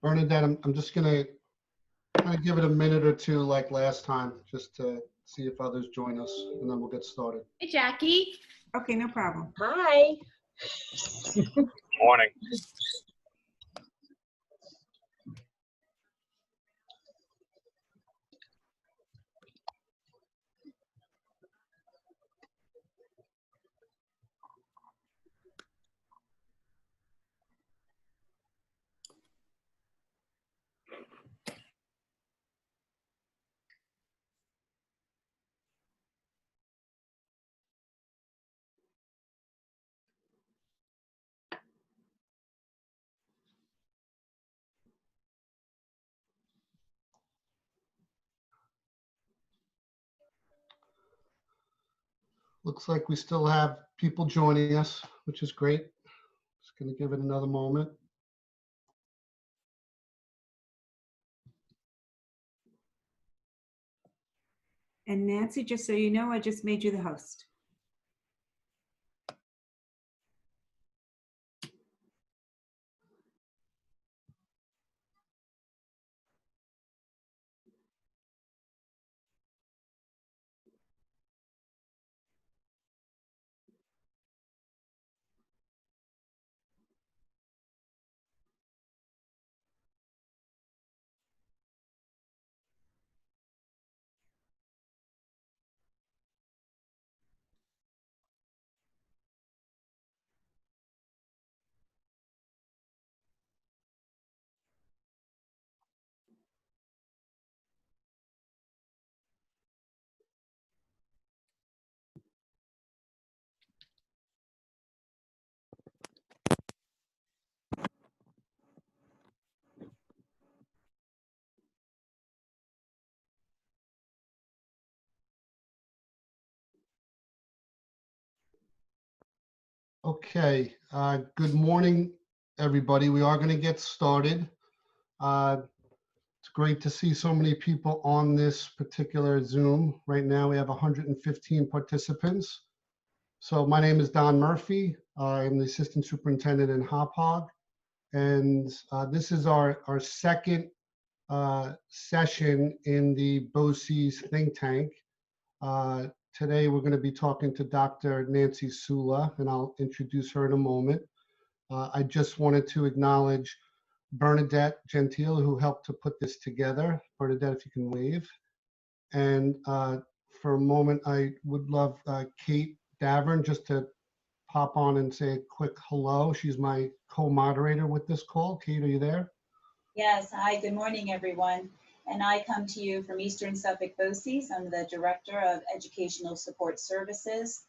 Bernadette, I'm just going to kind of give it a minute or two like last time, just to see if others join us, and then we'll get started. Hey, Jackie. Okay, no problem. Hi. Morning. Looks like we still have people joining us, which is great. Just going to give it another moment. And Nancy, just so you know, I just made you the host. Okay, good morning, everybody. We are going to get started. It's great to see so many people on this particular Zoom. Right now, we have 115 participants. So my name is Don Murphy. I'm the Assistant Superintendent in Hauppauge. And this is our second session in the BOCES think tank. Today, we're going to be talking to Dr. Nancy Sulla, and I'll introduce her in a moment. I just wanted to acknowledge Bernadette Gentile, who helped to put this together. Bernadette, if you can wave. And for a moment, I would love Kate Davern just to pop on and say a quick hello. She's my co-moderator with this call. Kate, are you there? Yes, hi, good morning, everyone. And I come to you from Eastern Suffolk BOCES. I'm the Director of Educational Support Services,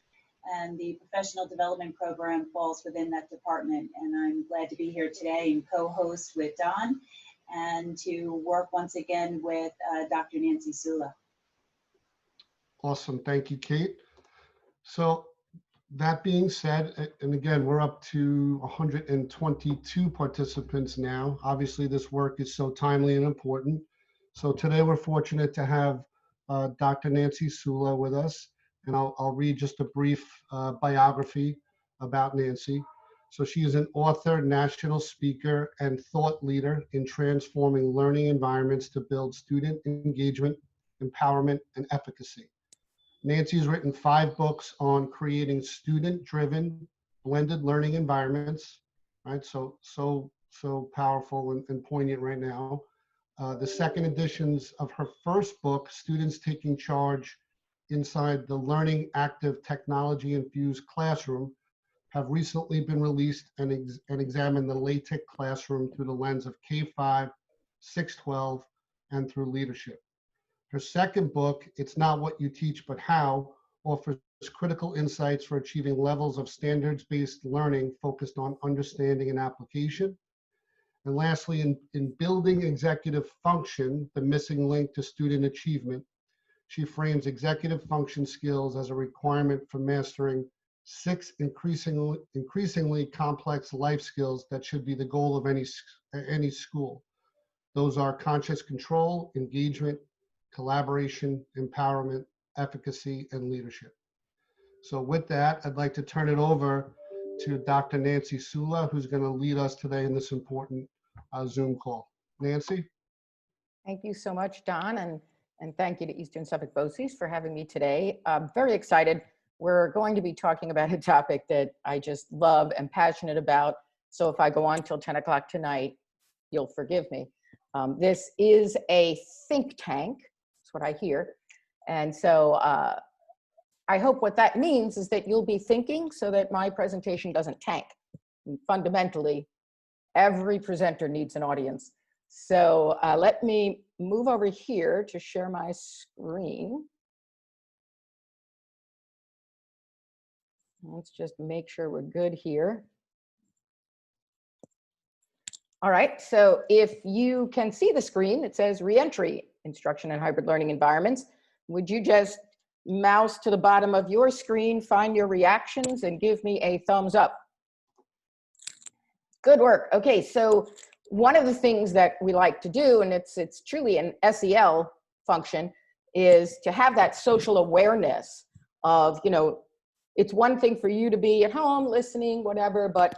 and the Professional Development Program falls within that department. And I'm glad to be here today and co-host with Don and to work once again with Dr. Nancy Sulla. Awesome, thank you, Kate. So that being said, and again, we're up to 122 participants now. Obviously, this work is so timely and important. So today we're fortunate to have Dr. Nancy Sulla with us, and I'll read just a brief biography about Nancy. So she is an author, national speaker, and thought leader in transforming learning environments to build student engagement, empowerment, and efficacy. Nancy has written 5 books on creating student-driven blended learning environments, right? So powerful and poignant right now. The second editions of her first book, Students Taking Charge Inside the Learning Active Technology Infused Classroom, have recently been released and examine the LaTeX classroom through the lens of K-5, 612, and through leadership. Her second book, It's Not What You Teach But How, offers critical insights for achieving levels of standards-based learning focused on understanding and application. And lastly, in Building Executive Function, the missing link to student achievement, she frames executive function skills as a requirement for mastering 6 increasingly complex life skills that should be the goal of any school. Those are conscious control, engagement, collaboration, empowerment, efficacy, and leadership. So with that, I'd like to turn it over to Dr. Nancy Sulla, who's going to lead us today in this important Zoom call. Nancy? Thank you so much, Don, and thank you to Eastern Suffolk BOCES for having me today. I'm very excited. We're going to be talking about a topic that I just love and passionate about. So if I go on till 10 o'clock tonight, you'll forgive me. This is a think tank. That's what I hear. And so I hope what that means is that you'll be thinking so that my presentation doesn't tank. And fundamentally, every presenter needs an audience. So let me move over here to share my screen. Let's just make sure we're good here. All right, so if you can see the screen, it says reentry, instruction in hybrid learning environments. Would you just mouse to the bottom of your screen, find your reactions, and give me a thumbs up? Good work. Okay, so one of the things that we like to do, and it's truly an SEL function, is to have that social awareness of, you know, it's one thing for you to be at home listening, whatever, but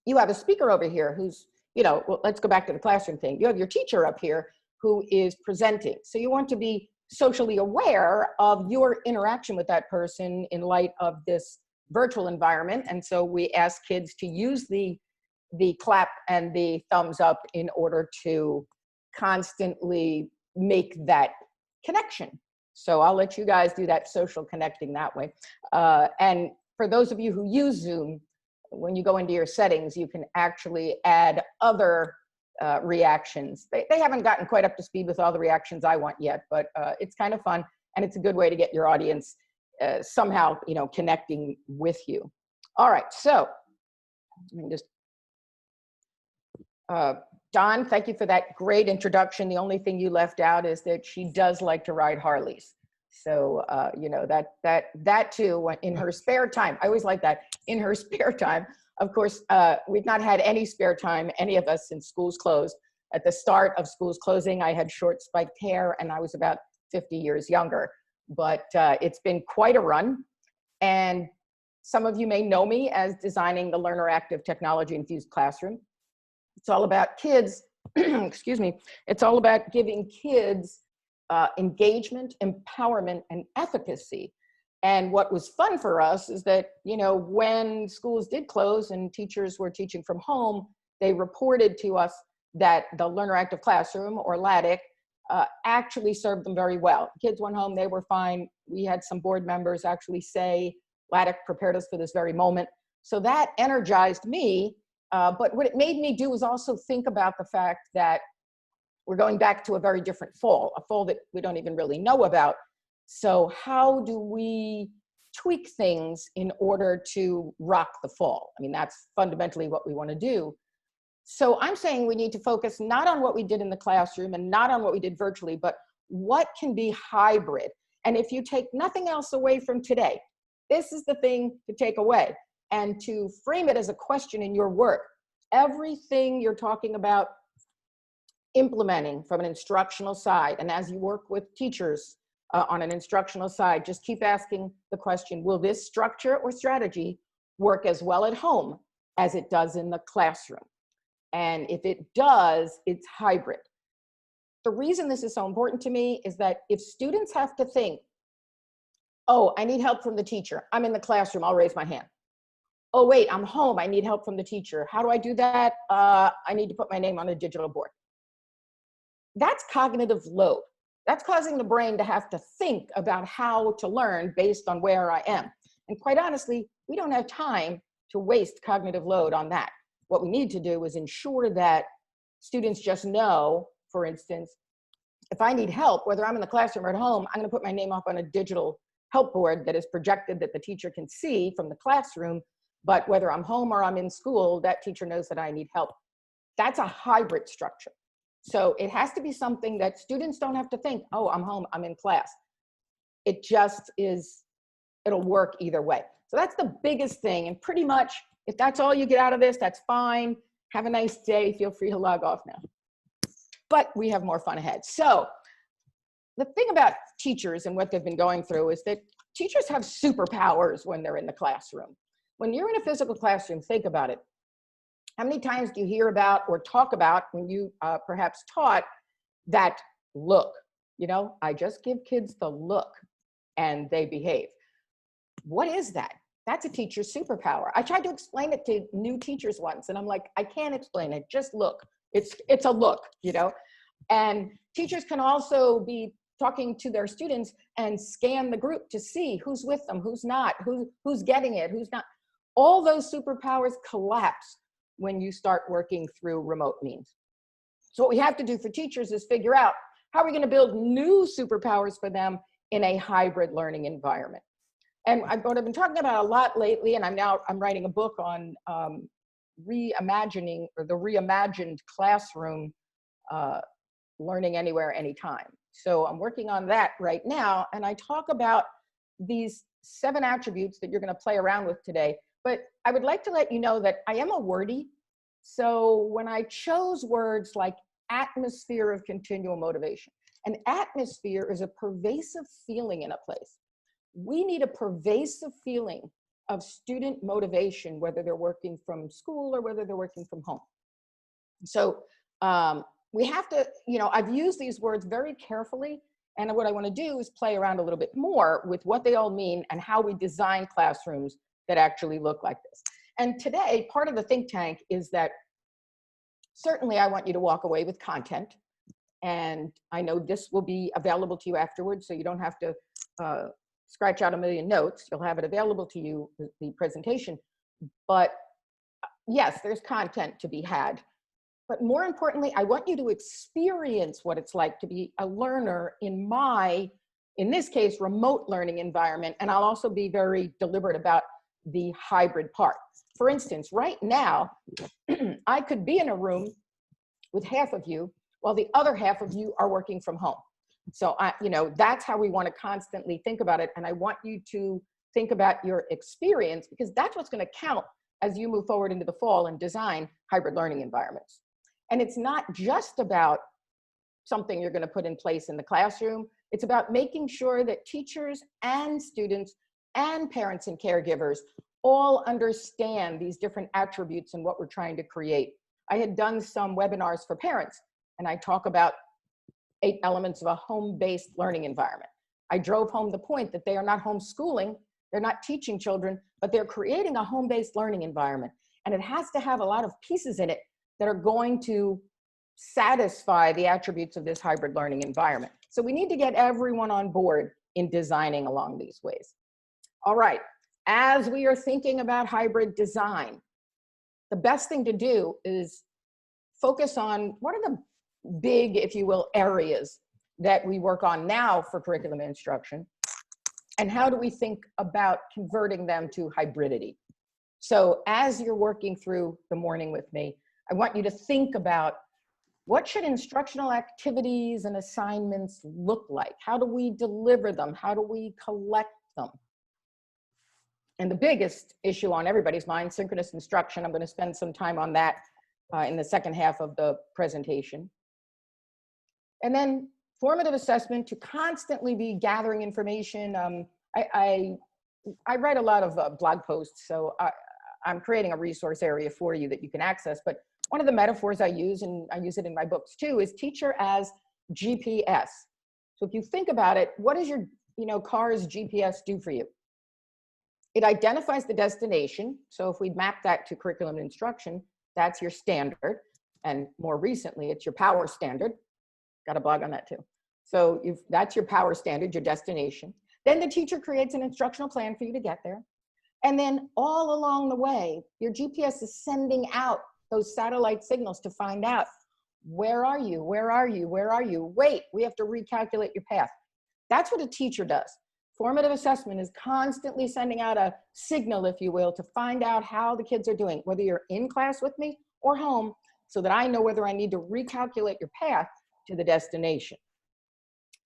you have a speaker over here who's, you know, well, let's go back to the classroom thing. You have your teacher up here who is presenting. So you want to be socially aware of your interaction with that person in light of this virtual environment. And so we ask kids to use the clap and the thumbs up in order to constantly make that connection. So I'll let you guys do that social connecting that way. And for those of you who use Zoom, when you go into your settings, you can actually add other reactions. They haven't gotten quite up to speed with all the reactions I want yet, but it's kind of fun, and it's a good way to get your audience somehow, you know, connecting with you. All right, so let me just, Don, thank you for that great introduction. The only thing you left out is that she does like to ride Harleys. So, you know, that too, in her spare time, I always like that, in her spare time. Of course, we've not had any spare time, any of us, since schools closed. At the start of schools closing, I had short spiked hair and I was about 50 years younger, but it's been quite a run. And some of you may know me as designing the Learner Active Technology Infused Classroom. It's all about kids, excuse me, it's all about giving kids engagement, empowerment, and efficacy. And what was fun for us is that, you know, when schools did close and teachers were teaching from home, they reported to us that the Learner Active Classroom, or LATIC, actually served them very well. Kids went home, they were fine. We had some board members actually say, LATIC prepared us for this very moment. So that energized me. But what it made me do was also think about the fact that we're going back to a very different fall, a fall that we don't even really know about. So how do we tweak things in order to rock the fall? I mean, that's fundamentally what we want to do. So I'm saying we need to focus not on what we did in the classroom and not on what we did virtually, but what can be hybrid. And if you take nothing else away from today, this is the thing to take away, and to frame it as a question in your work. Everything you're talking about implementing from an instructional side, and as you work with teachers on an instructional side, just keep asking the question, will this structure or strategy work as well at home as it does in the classroom? And if it does, it's hybrid. The reason this is so important to me is that if students have to think, oh, I need help from the teacher, I'm in the classroom, I'll raise my hand. Oh, wait, I'm home, I need help from the teacher. How do I do that? I need to put my name on a digital board. That's cognitive load. That's causing the brain to have to think about how to learn based on where I am. And quite honestly, we don't have time to waste cognitive load on that. What we need to do is ensure that students just know, for instance, if I need help, whether I'm in the classroom or at home, I'm going to put my name up on a digital help board that is projected that the teacher can see from the classroom. But whether I'm home or I'm in school, that teacher knows that I need help. That's a hybrid structure. So it has to be something that students don't have to think, oh, I'm home, I'm in class. It just is, it'll work either way. So that's the biggest thing. And pretty much, if that's all you get out of this, that's fine. Have a nice day. Feel free to log off now. But we have more fun ahead. So the thing about teachers and what they've been going through is that teachers have superpowers when they're in the classroom. When you're in a physical classroom, think about it. How many times do you hear about or talk about when you perhaps taught that look? You know, I just give kids the look and they behave. What is that? That's a teacher's superpower. I tried to explain it to new teachers once, and I'm like, I can't explain it. Just look. It's a look, you know? And teachers can also be talking to their students and scan the group to see who's with them, who's not, who's getting it, who's not. All those superpowers collapse when you start working through remote means. So what we have to do for teachers is figure out how are we going to build new superpowers for them in a hybrid learning environment. And what I've been talking about a lot lately, and I'm writing a book on reimagining, or the reimagined classroom, learning anywhere, anytime. So I'm working on that right now, and I talk about these 7 attributes that you're going to play around with today. But I would like to let you know that I am a wordie. So when I chose words like atmosphere of continual motivation, an atmosphere is a pervasive feeling in a place. We need a pervasive feeling of student motivation, whether they're working from school or whether they're working from home. So we have to, you know, I've used these words very carefully, and what I want to do is play around a little bit more with what they all mean and how we design classrooms that actually look like this. And today, part of the think tank is that certainly I want you to walk away with content, and I know this will be available to you afterwards, so you don't have to scratch out a million notes. You'll have it available to you, the presentation. But yes, there's content to be had. But more importantly, I want you to experience what it's like to be a learner in my, in this case, remote learning environment. And I'll also be very deliberate about the hybrid part. For instance, right now, I could be in a room with half of you while the other half of you are working from home. So, you know, that's how we want to constantly think about it. And I want you to think about your experience, because that's what's going to count as you move forward into the fall and design hybrid learning environments. And it's not just about something you're going to put in place in the classroom. It's about making sure that teachers and students and parents and caregivers all understand these different attributes and what we're trying to create. I had done some webinars for parents, and I talk about 8 elements of a home-based learning environment. I drove home the point that they are not homeschooling, they're not teaching children, but they're creating a home-based learning environment. And it has to have a lot of pieces in it that are going to satisfy the attributes of this hybrid learning environment. So we need to get everyone on board in designing along these ways. All right, as we are thinking about hybrid design, the best thing to do is focus on what are the big, if you will, areas that we work on now for curriculum instruction, and how do we think about converting them to hybridity. So as you're working through the morning with me, I want you to think about what should instructional activities and assignments look like? How do we deliver them? How do we collect them? And the biggest issue on everybody's mind, synchronous instruction. I'm going to spend some time on that in the second half of the presentation. And then formative assessment, to constantly be gathering information. I write a lot of blog posts, so I'm creating a resource area for you that you can access. But one of the metaphors I use, and I use it in my books too, is teacher as GPS. So if you think about it, what does your car's GPS do for you? It identifies the destination. So if we map that to curriculum instruction, that's your standard. And more recently, it's your power standard. Got a blog on that too. So that's your power standard, your destination. Then the teacher creates an instructional plan for you to get there. And then all along the way, your GPS is sending out those satellite signals to find out, where are you? Where are you? Where are you? Wait, we have to recalculate your path. That's what a teacher does. Formative assessment is constantly sending out a signal, if you will, to find out how the kids are doing, whether you're in class with me or home, so that I know whether I need to recalculate your path to the destination.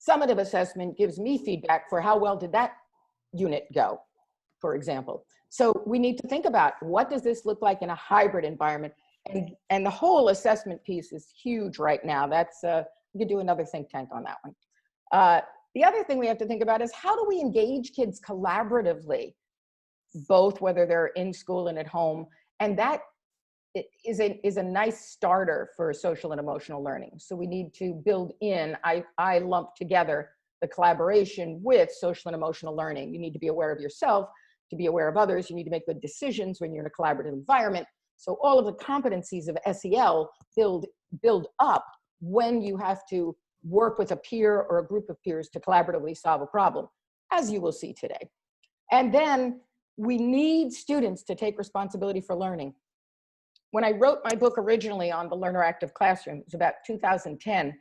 Summative assessment gives me feedback for how well did that unit go, for example. So we need to think about, what does this look like in a hybrid environment? And the whole assessment piece is huge right now. That's, we could do another think tank on that one. The other thing we have to think about is, how do we engage kids collaboratively? both whether they're in school and at home. And that is a nice starter for social and emotional learning. So we need to build in, I lump together the collaboration with social and emotional learning. You need to be aware of yourself, to be aware of others. You need to make good decisions when you're in a collaborative environment. So all of the competencies of SEL build up when you have to work with a peer or a group of peers to collaboratively solve a problem, as you will see today. And then we need students to take responsibility for learning. When I wrote my book originally on the learner active classroom, it was about 2010,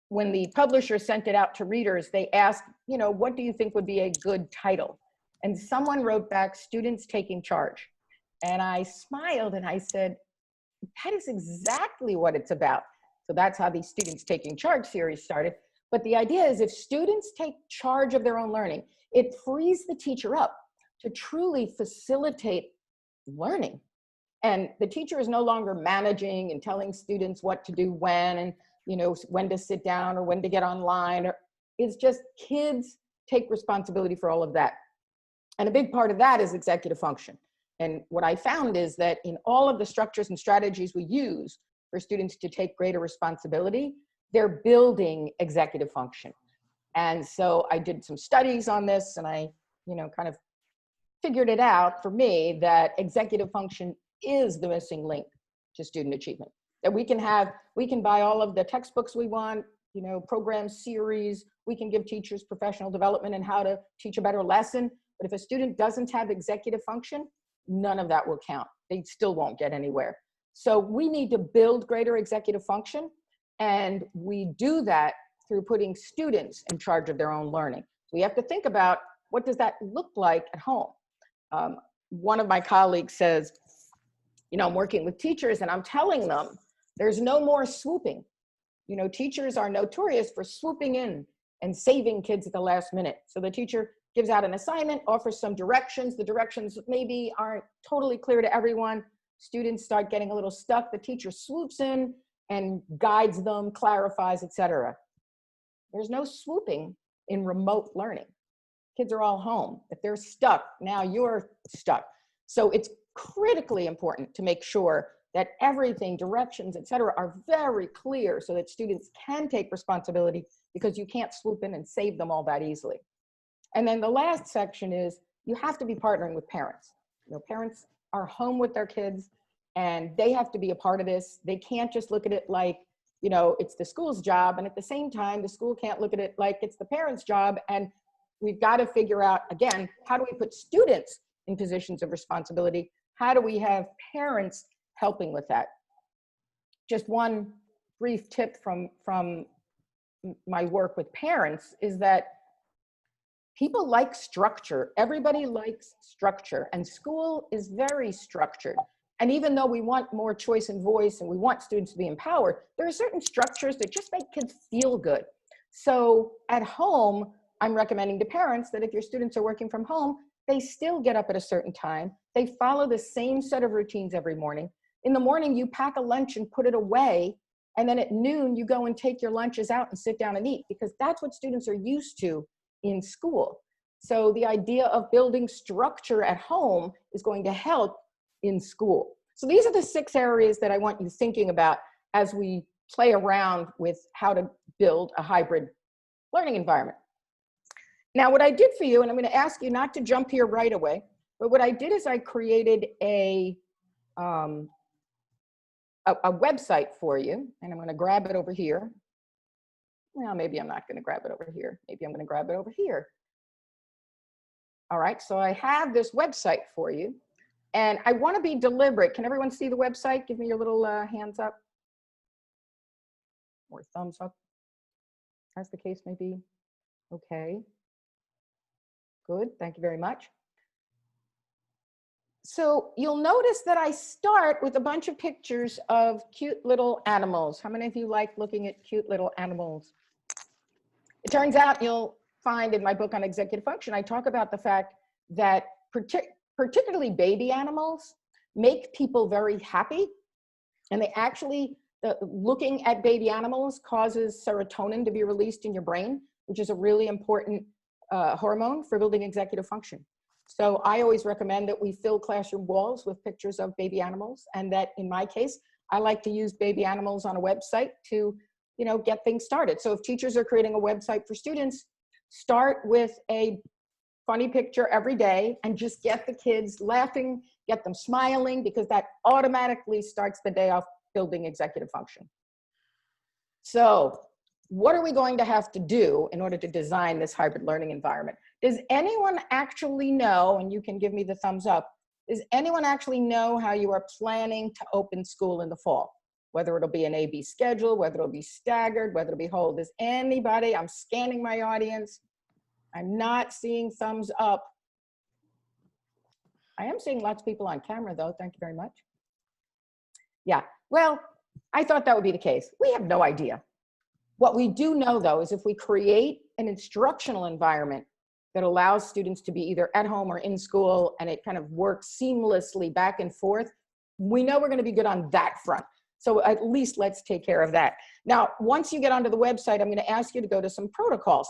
when the publisher sent it out to readers, they asked, you know, what do you think would be a good title? And someone wrote back, Students Taking Charge. And I smiled and I said, that is exactly what it's about. So that's how the Students Taking Charge series started. But the idea is if students take charge of their own learning, it frees the teacher up to truly facilitate learning. And the teacher is no longer managing and telling students what to do when, and you know, when to sit down or when to get online. Or it's just kids take responsibility for all of that. And a big part of that is executive function. And what I found is that in all of the structures and strategies we use for students to take greater responsibility, they're building executive function. And so I did some studies on this, and I, you know, kind of figured it out for me that executive function is the missing link to student achievement. That we can buy all of the textbooks we want, you know, program series, we can give teachers professional development and how to teach a better lesson. But if a student doesn't have executive function, none of that will count. They still won't get anywhere. So we need to build greater executive function. And we do that through putting students in charge of their own learning. So we have to think about, what does that look like at home? One of my colleagues says, you know, I'm working with teachers and I'm telling them there's no more swooping. You know, teachers are notorious for swooping in and saving kids at the last minute. So the teacher gives out an assignment, offers some directions. The directions maybe aren't totally clear to everyone. Students start getting a little stuck. The teacher swoops in and guides them, clarifies, etc. There's no swooping in remote learning. Kids are all home. If they're stuck, now you're stuck. So it's critically important to make sure that everything, directions, etc., are very clear so that students can take responsibility, because you can't swoop in and save them all that easily. And then the last section is you have to be partnering with parents. You know, parents are home with their kids and they have to be a part of this. They can't just look at it like, you know, it's the school's job. And at the same time, the school can't look at it like it's the parents' job. And we've got to figure out, again, how do we put students in positions of responsibility? How do we have parents helping with that? Just one brief tip from my work with parents is that people like structure. Everybody likes structure, and school is very structured. And even though we want more choice and voice and we want students to be empowered, there are certain structures that just make kids feel good. So at home, I'm recommending to parents that if your students are working from home, they still get up at a certain time. They follow the same set of routines every morning. In the morning, you pack a lunch and put it away. And then at noon, you go and take your lunches out and sit down and eat, because that's what students are used to in school. So the idea of building structure at home is going to help in school. So these are the 6 areas that I want you thinking about as we play around with how to build a hybrid learning environment. Now, what I did for you, and I'm going to ask you not to jump here right away, but what I did is I created a website for you, and I'm going to grab it over here. Well, maybe I'm not going to grab it over here. Maybe I'm going to grab it over here. All right, so I have this website for you, and I want to be deliberate. Can everyone see the website? Give me your little hands up or thumbs up, as the case may be. Okay. Good, thank you very much. So you'll notice that I start with a bunch of pictures of cute little animals. How many of you like looking at cute little animals? It turns out, you'll find in my book on executive function, I talk about the fact that particularly baby animals make people very happy. And they actually, looking at baby animals causes serotonin to be released in your brain, which is a really important hormone for building executive function. So I always recommend that we fill classroom walls with pictures of baby animals, and that in my case, I like to use baby animals on a website to, you know, get things started. So if teachers are creating a website for students, start with a funny picture every day and just get the kids laughing, get them smiling, because that automatically starts the day off building executive function. So what are we going to have to do in order to design this hybrid learning environment? Does anyone actually know, and you can give me the thumbs up, does anyone actually know how you are planning to open school in the fall? Whether it'll be an A-B schedule, whether it'll be staggered, whether it'll be whole. Does anybody, I'm scanning my audience, I'm not seeing thumbs up. I am seeing lots of people on camera though, thank you very much. Yeah, well, I thought that would be the case. We have no idea. What we do know though is if we create an instructional environment that allows students to be either at home or in school, and it kind of works seamlessly back and forth, we know we're gonna be good on that front. So at least let's take care of that. Now, once you get onto the website, I'm gonna ask you to go to some protocols.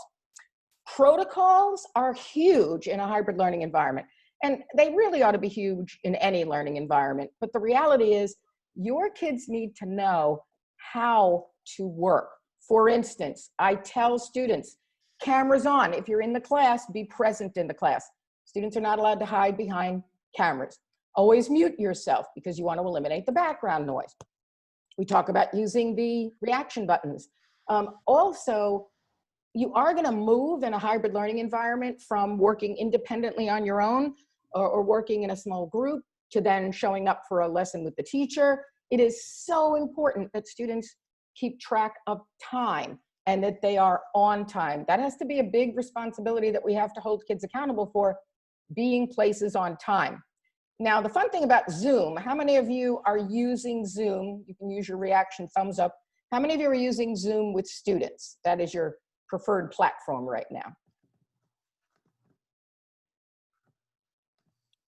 Protocols are huge in a hybrid learning environment, and they really ought to be huge in any learning environment. But the reality is your kids need to know how to work. For instance, I tell students, cameras on. If you're in the class, be present in the class. Students are not allowed to hide behind cameras. Always mute yourself because you want to eliminate the background noise. We talk about using the reaction buttons. Also, you are going to move in a hybrid learning environment from working independently on your own or working in a small group to then showing up for a lesson with the teacher. It is so important that students keep track of time and that they are on time. That has to be a big responsibility that we have to hold kids accountable for, being places on time. Now, the fun thing about Zoom, how many of you are using Zoom? You can use your reaction thumbs up. How many of you are using Zoom with students? That is your preferred platform right now.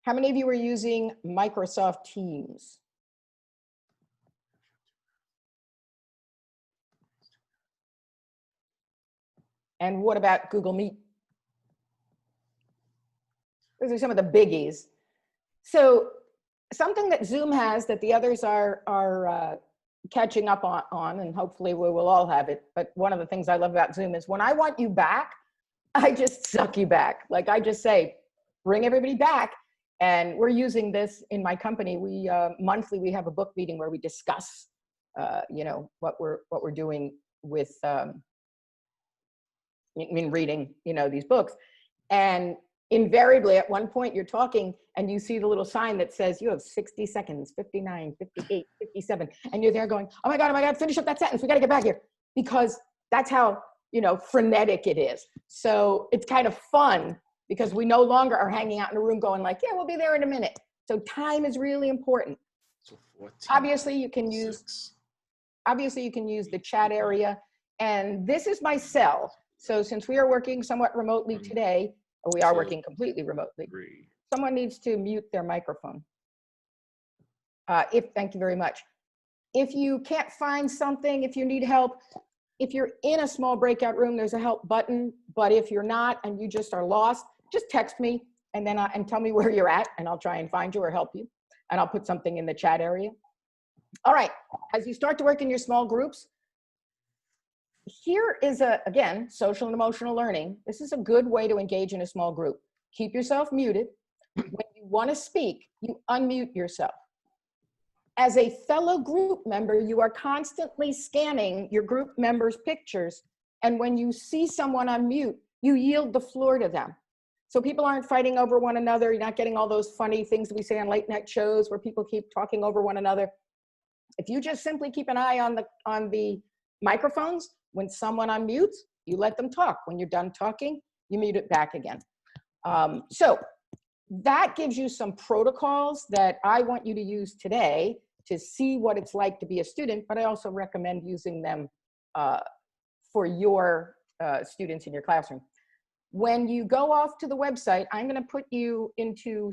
How many of you are using Microsoft Teams? And what about Google Meet? Those are some of the biggies. So something that Zoom has that the others are catching up on, and hopefully we will all have it, but one of the things I love about Zoom is when I want you back, I just suck you back. Like I just say, bring everybody back. And we're using this in my company. We monthly, we have a book meeting where we discuss, you know, what we're doing with, in reading, you know, these books. And invariably at one point you're talking and you see the little sign that says you have 60 seconds, 59, 58, 57. And you're there going, oh my God, finish up that sentence. We got to get back here, because that's how, you know, frenetic it is. So it's kind of fun because we no longer are hanging out in a room going like, yeah, we'll be there in a minute. So time is really important. So 14, obviously you can use the chat area, and this is my cell. So since we are working somewhat remotely today, or we are working completely remotely, someone needs to mute their microphone. Thank you very much. If you can't find something, if you need help, if you're in a small breakout room, there's a help button. But if you're not and you just are lost, just text me and then and tell me where you're at, and I'll try and find you or help you. And I'll put something in the chat area. All right, as you start to work in your small groups, here is again, social and emotional learning. This is a good way to engage in a small group. Keep yourself muted. When you want to speak, you unmute yourself. As a fellow group member, you are constantly scanning your group members' pictures. And when you see someone on mute, you yield the floor to them. So people aren't fighting over one another. You're not getting all those funny things that we say on late night shows where people keep talking over one another. If you just simply keep an eye on the microphones, when someone unmutes, you let them talk. When you're done talking, you mute it back again. So that gives you some protocols that I want you to use today to see what it's like to be a student, but I also recommend using them for your students in your classroom. When you go off to the website, I'm gonna put you into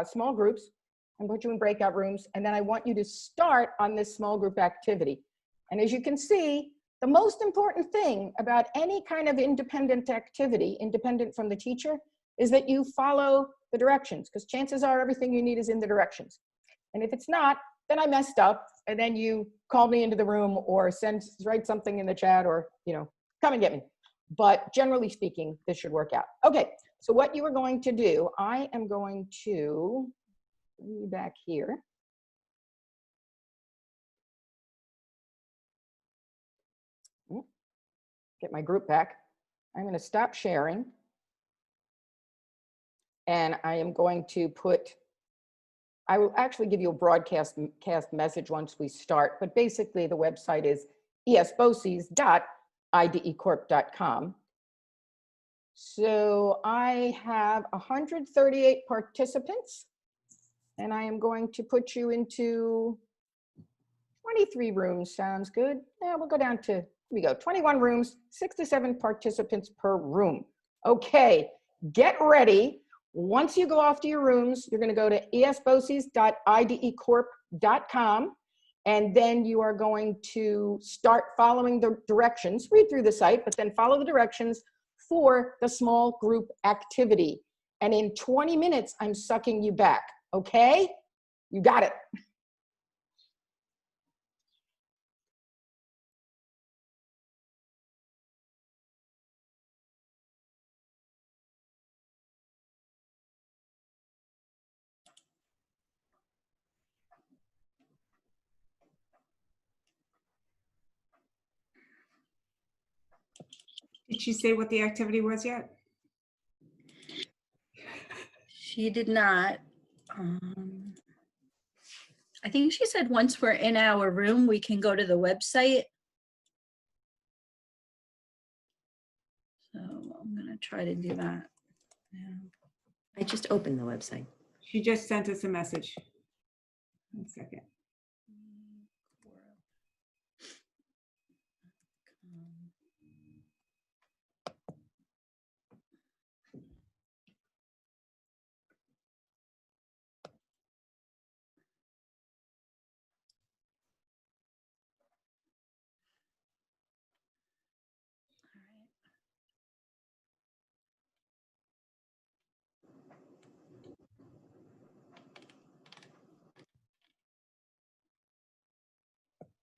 small groups and put you in breakout rooms, and then I want you to start on this small group activity. And as you can see, the most important thing about any kind of independent activity, independent from the teacher, is that you follow the directions, because chances are everything you need is in the directions. And if it's not, then I messed up, and then you call me into the room or write something in the chat, or, you know, come and get me. But generally speaking, this should work out. Okay, so what you are going to do, I am going to bring you back here. Get my group back. I'm going to stop sharing. And I am going to I will actually give you a broadcast message once we start, but basically the website is esboses.idecorp.com. So I have 138 participants, and I am going to put you into 23 rooms. Sounds good. Yeah, we'll go down to, here we go, 21 rooms, 6 to 7 participants per room. Okay, get ready. Once you go off to your rooms, you're going to go to esboses.idecorp.com, and then you are going to start following the directions. Read through the site, but then follow the directions for the small group activity. And in 20 minutes, I'm sucking you back. Okay? You got it. Did she say what the activity was yet? She did not. I think she said once we're in our room, we can go to the website. So I'm going to try to do that. Yeah. I just opened the website. She just sent us a message. 1 second.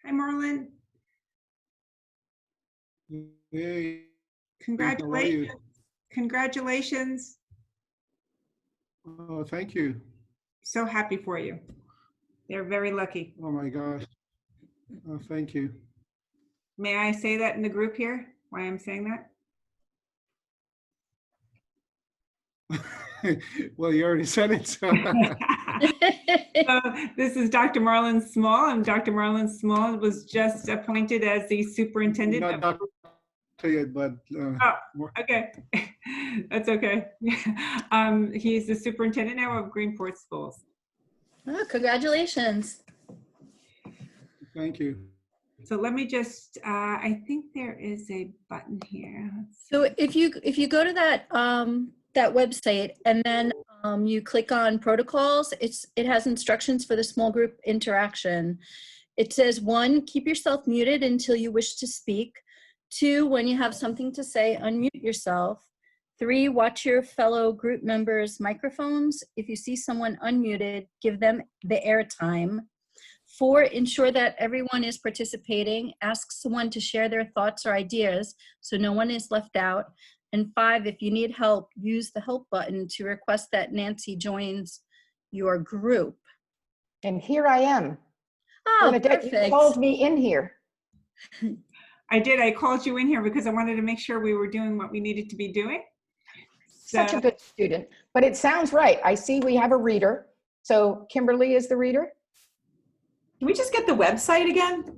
Hi, Marlon. Hey, Congratulations. Congratulations. oh, thank you. So happy for you. They're very lucky. Oh my gosh. Oh, thank you. May I say that in the group here? Why I'm saying that? Well, you already said it. So. So this is Dr. Marlon Small, and Dr. Marlon Small was just appointed as the superintendent. Not doctor yet, but Okay, that's okay. He's the superintendent now of Greenport Schools. Oh, congratulations. Thank you. So let me just, I think there is a button here. So if you go to that that website and then you click on protocols, it has instructions for the small group interaction. It says 1, keep yourself muted until you wish to speak. 2, when you have something to say, unmute yourself. 3, watch your fellow group members' microphones. If you see someone unmuted, give them the airtime. 4, ensure that everyone is participating. Ask someone to share their thoughts or ideas so no one is left out. And 5, if you need help, use the help button to request that Nancy joins your group. And here I am. Oh, Bernadette, you perfect. called me in here. I did, I called you in here because I wanted to make sure we were doing what we needed to be doing. Such a good student. But it sounds right. I see we have a reader. So Kimberly is the reader? Can we just get the website again?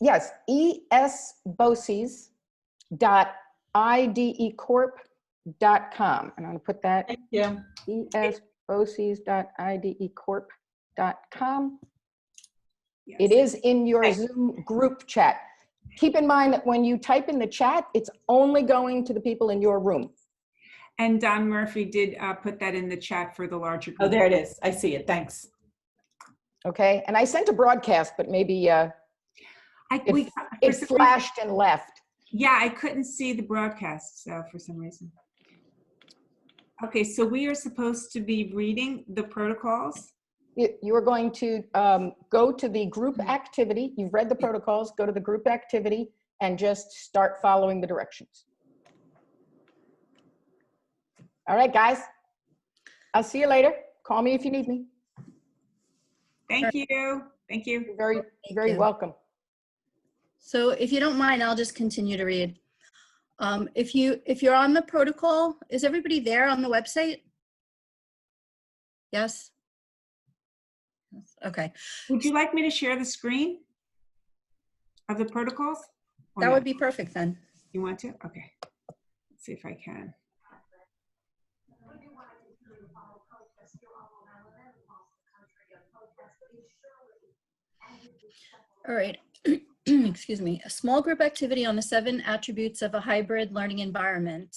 Yes, esboses.idecorp.com. And I'm going to put that, Thank you. esboses.idecorp.com. Yes. It is in your Okay. Zoom group chat. Keep in mind that when you type in the chat, it's only going to the people in your room. And Don Murphy did put that in the chat for the larger group. Oh, there it is. I see it. Thanks. Okay, and I sent a broadcast, but maybe it flashed and left. Yeah, I couldn't see the broadcast for some reason. Okay, so we are supposed to be reading the protocols. You are going to go to the group activity. You've read the protocols, go to the group activity and just start following the directions. All right, guys. I'll see you later. Call me if you need me. Thank you. Thank you. You're very, very you. welcome. So if you don't mind, I'll just continue to read. If you're on the protocol, is everybody there on the website? Yes? Yes, okay. Would you like me to share the screen of the protocols? Or That no? would be perfect then. You want to? Okay. Let's see if I can. All right. Excuse me. A small group activity on the 7 attributes of a hybrid learning environment.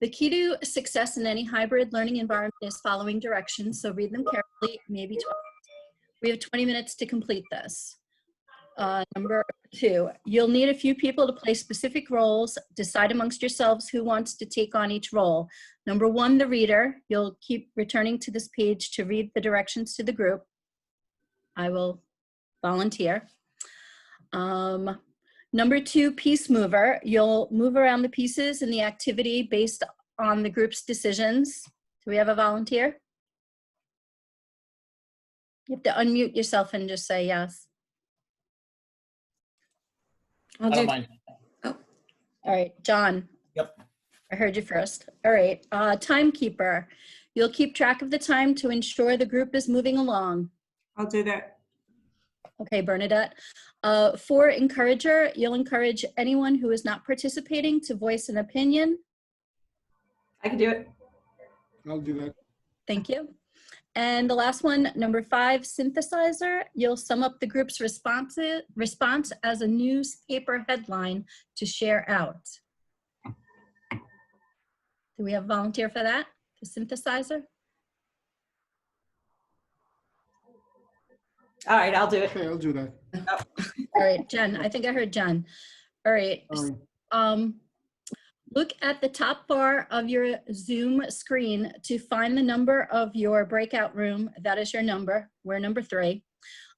The key to success in any hybrid learning environment is following directions, so read them carefully, maybe twice. We have 20 minutes to complete this. Number 2, you'll need a few people to play specific roles. Decide amongst yourselves who wants to take on each role. Number 1, the reader. You'll keep returning to this page to read the directions to the group. I will volunteer. Number 2, piece mover. You'll move around the pieces in the activity based on the group's decisions. Do we have a volunteer? You have to unmute yourself and just say yes. I'll I don't do, mind. All right, John. Yep. I heard you first. All right, timekeeper. You'll keep track of the time to ensure the group is moving along. I'll do that. Okay, Bernadette. 4, encourager. You'll encourage anyone who is not participating to voice an opinion. I can do it. I'll do that. Thank you. And the last one, number 5, synthesizer. You'll sum up the group's response as a newspaper headline to share out. Do we have a volunteer for that? The synthesizer? All right, I'll do it. Okay, I'll do that. All right, Jen, I think I heard Jen. All right, Sorry. look at the top bar of your Zoom screen to find the number of your breakout room. That is your number. We're number 3.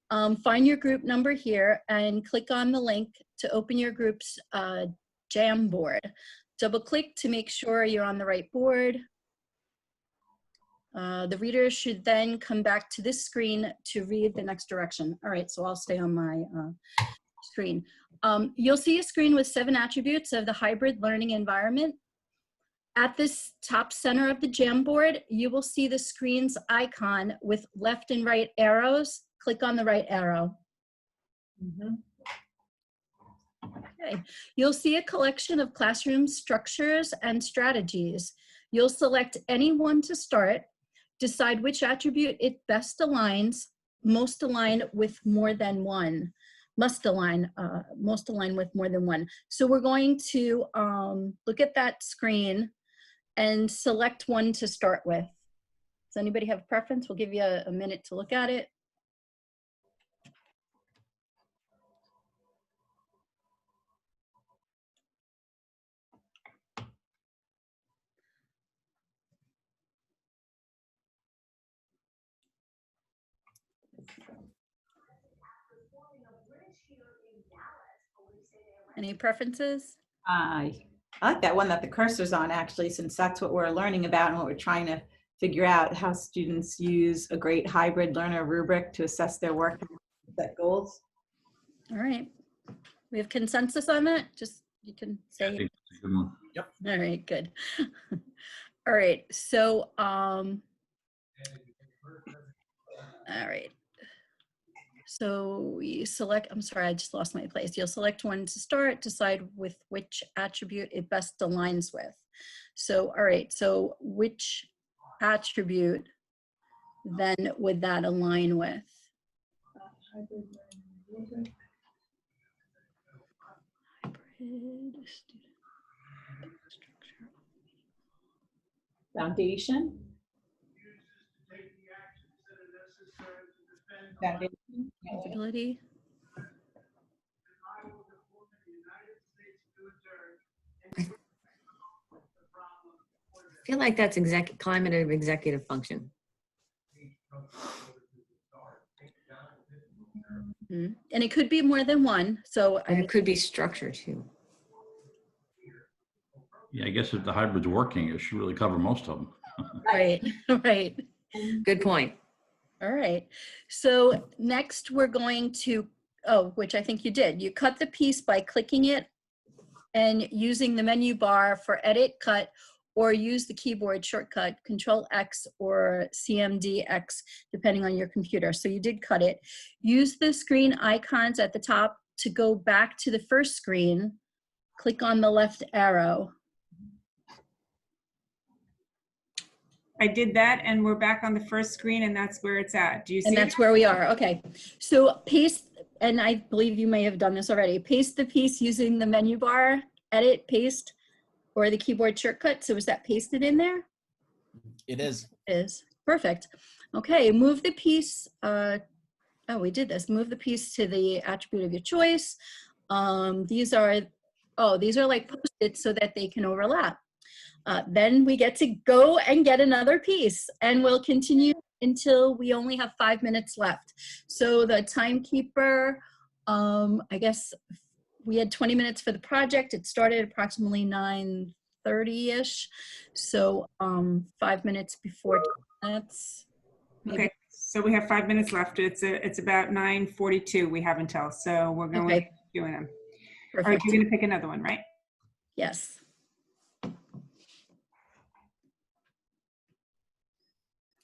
Find your group number here and click on the link to open your group's Jam board. Double click to make sure you're on the right board. The reader should then come back to this screen to read the next direction. All right, so I'll stay on my screen. You'll see a screen with 7 attributes of the hybrid learning environment. At this top center of the Jamboard, you will see the screen's icon with left and right arrows. Click on the right arrow. Okay. You'll see a collection of classroom structures and strategies. You'll select any one to start. Decide which attribute it best aligns, most align with more than one. Most align with more than one. So we're going to look at that screen and select one to start with. Does anybody have a preference? We'll give you a minute to look at it. Any preferences? I like that one that the cursor's on, actually, since that's what we're learning about and what we're trying to figure out, how students use a great hybrid learner rubric to assess their work and set goals. All right. We have consensus on that? Just, you can I say. think it's a good one. Yep. All right, good. All right, so, all right. So we select, I'm sorry, I just lost my place. You'll select one to start, decide with which attribute it best aligns with. So, all right, so which attribute then would that align with? Hybrid student structure. Foundation. Foundation. Accountability. feel like that's climate of executive function. Mhm. And it could be more than one. So I And mean, it could be structure too. Yeah, I guess if the hybrid's working, it should really cover most of them. right, right. Good point. All right. So next we're going to, oh, which I think you did. You cut the piece by clicking it and using the menu bar for edit, cut, or use the keyboard shortcut Control X or CMD X, depending on your computer. So you did cut it. Use the screen icons at the top to go back to the first screen. Click on the left arrow. I did that, and we're back on the first screen, and that's where it's at. Do you see And it? that's where we are. Okay. So paste, and I believe you may have done this already. Paste the piece using the menu bar, edit, paste, or the keyboard shortcut. So is that pasted in there? It is. Is perfect. Okay, move the piece. Oh, we did this. Move the piece to the attribute of your choice. These are like Post-its so that they can overlap. Then we get to go and get another piece, and we'll continue until we only have 5 minutes left. So the timekeeper, I guess we had 20 minutes for the project. It started approximately 9:30-ish. So 5 minutes before 10 minutes. Maybe. Okay, so we have 5 minutes left. It's about 9:42 we have until, so we're going to Okay. keep doing them. All right, Perfect. you're going to pick another one, right? Yes.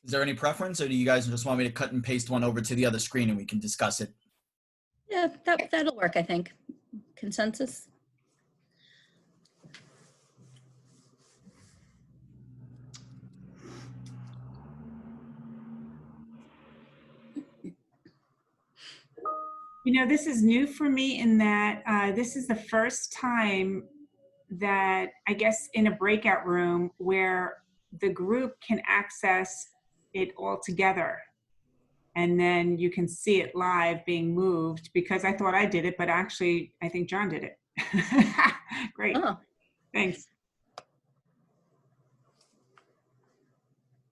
Is there any preference, or do you guys just want me to cut and paste one over to the other screen and we can discuss it? Yeah, that'll work, I think. Consensus? You know, this is new for me in that this is the first time that I guess in a breakout room where the group can access it all together. And then you can see it live being moved, because I thought I did it, but actually I think John did it. Great, Oh, thanks.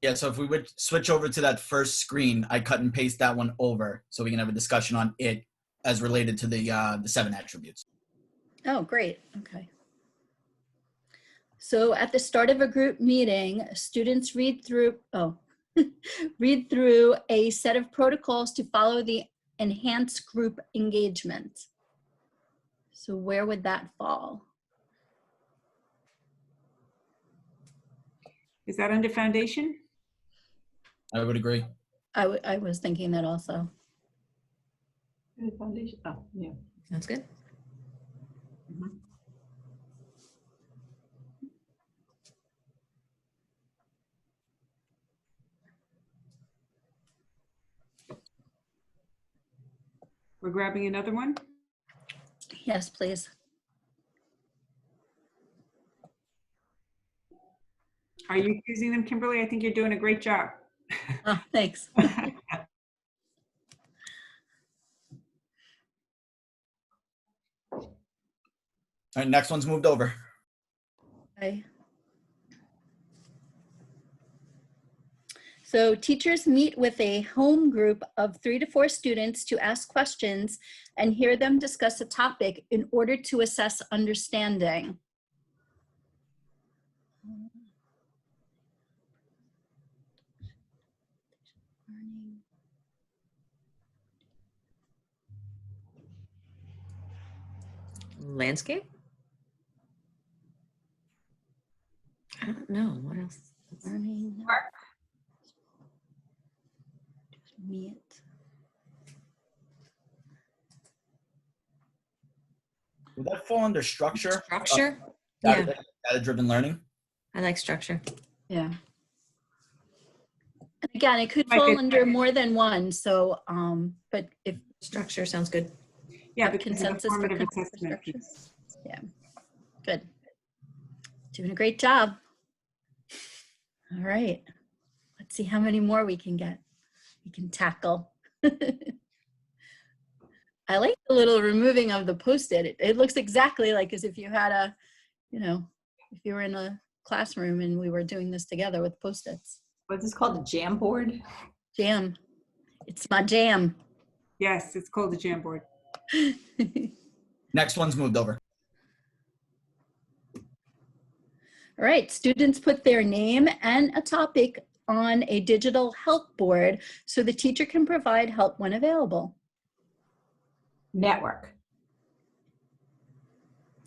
Yeah, so if we would switch over to that first screen, I cut and paste that one over so we can have a discussion on it as related to the 7 attributes. oh, great. Okay. So at the start of a group meeting, students read through a set of protocols to follow the enhanced group engagement. So where would that fall? Is that under foundation? I would agree. I was thinking that also. Foundation. Oh, yeah. Sounds good. We're grabbing another one. Yes, please. Are you choosing them, Kimberly? I think you're doing a great job. Oh, thanks. All right, next one's moved over. Okay. So teachers meet with a home group of 3 to 4 students to ask questions and hear them discuss a topic in order to assess understanding. Landscape? I don't know. What else? Learning. Meet. Would that fall under structure? Structure? Yeah, Data-driven learning? I like structure. Yeah. And again, it could Like fall it- under more than one. So, but if Structure sounds good. Yeah, Have because of the consensus for formative concept assessment structure. piece. yeah, good. Doing a great job. All right. Let's see how many more we can tackle. I like the little removing of the Post-it. It looks exactly like as if you had a, if you were in a classroom and we were doing this together with Post-its. What's this called? A jam board? Jam. It's my jam. Yes, it's called the Jamboard. Next one's moved over. All right, students put their name and a topic on a digital help board so the teacher can provide help when available. Network.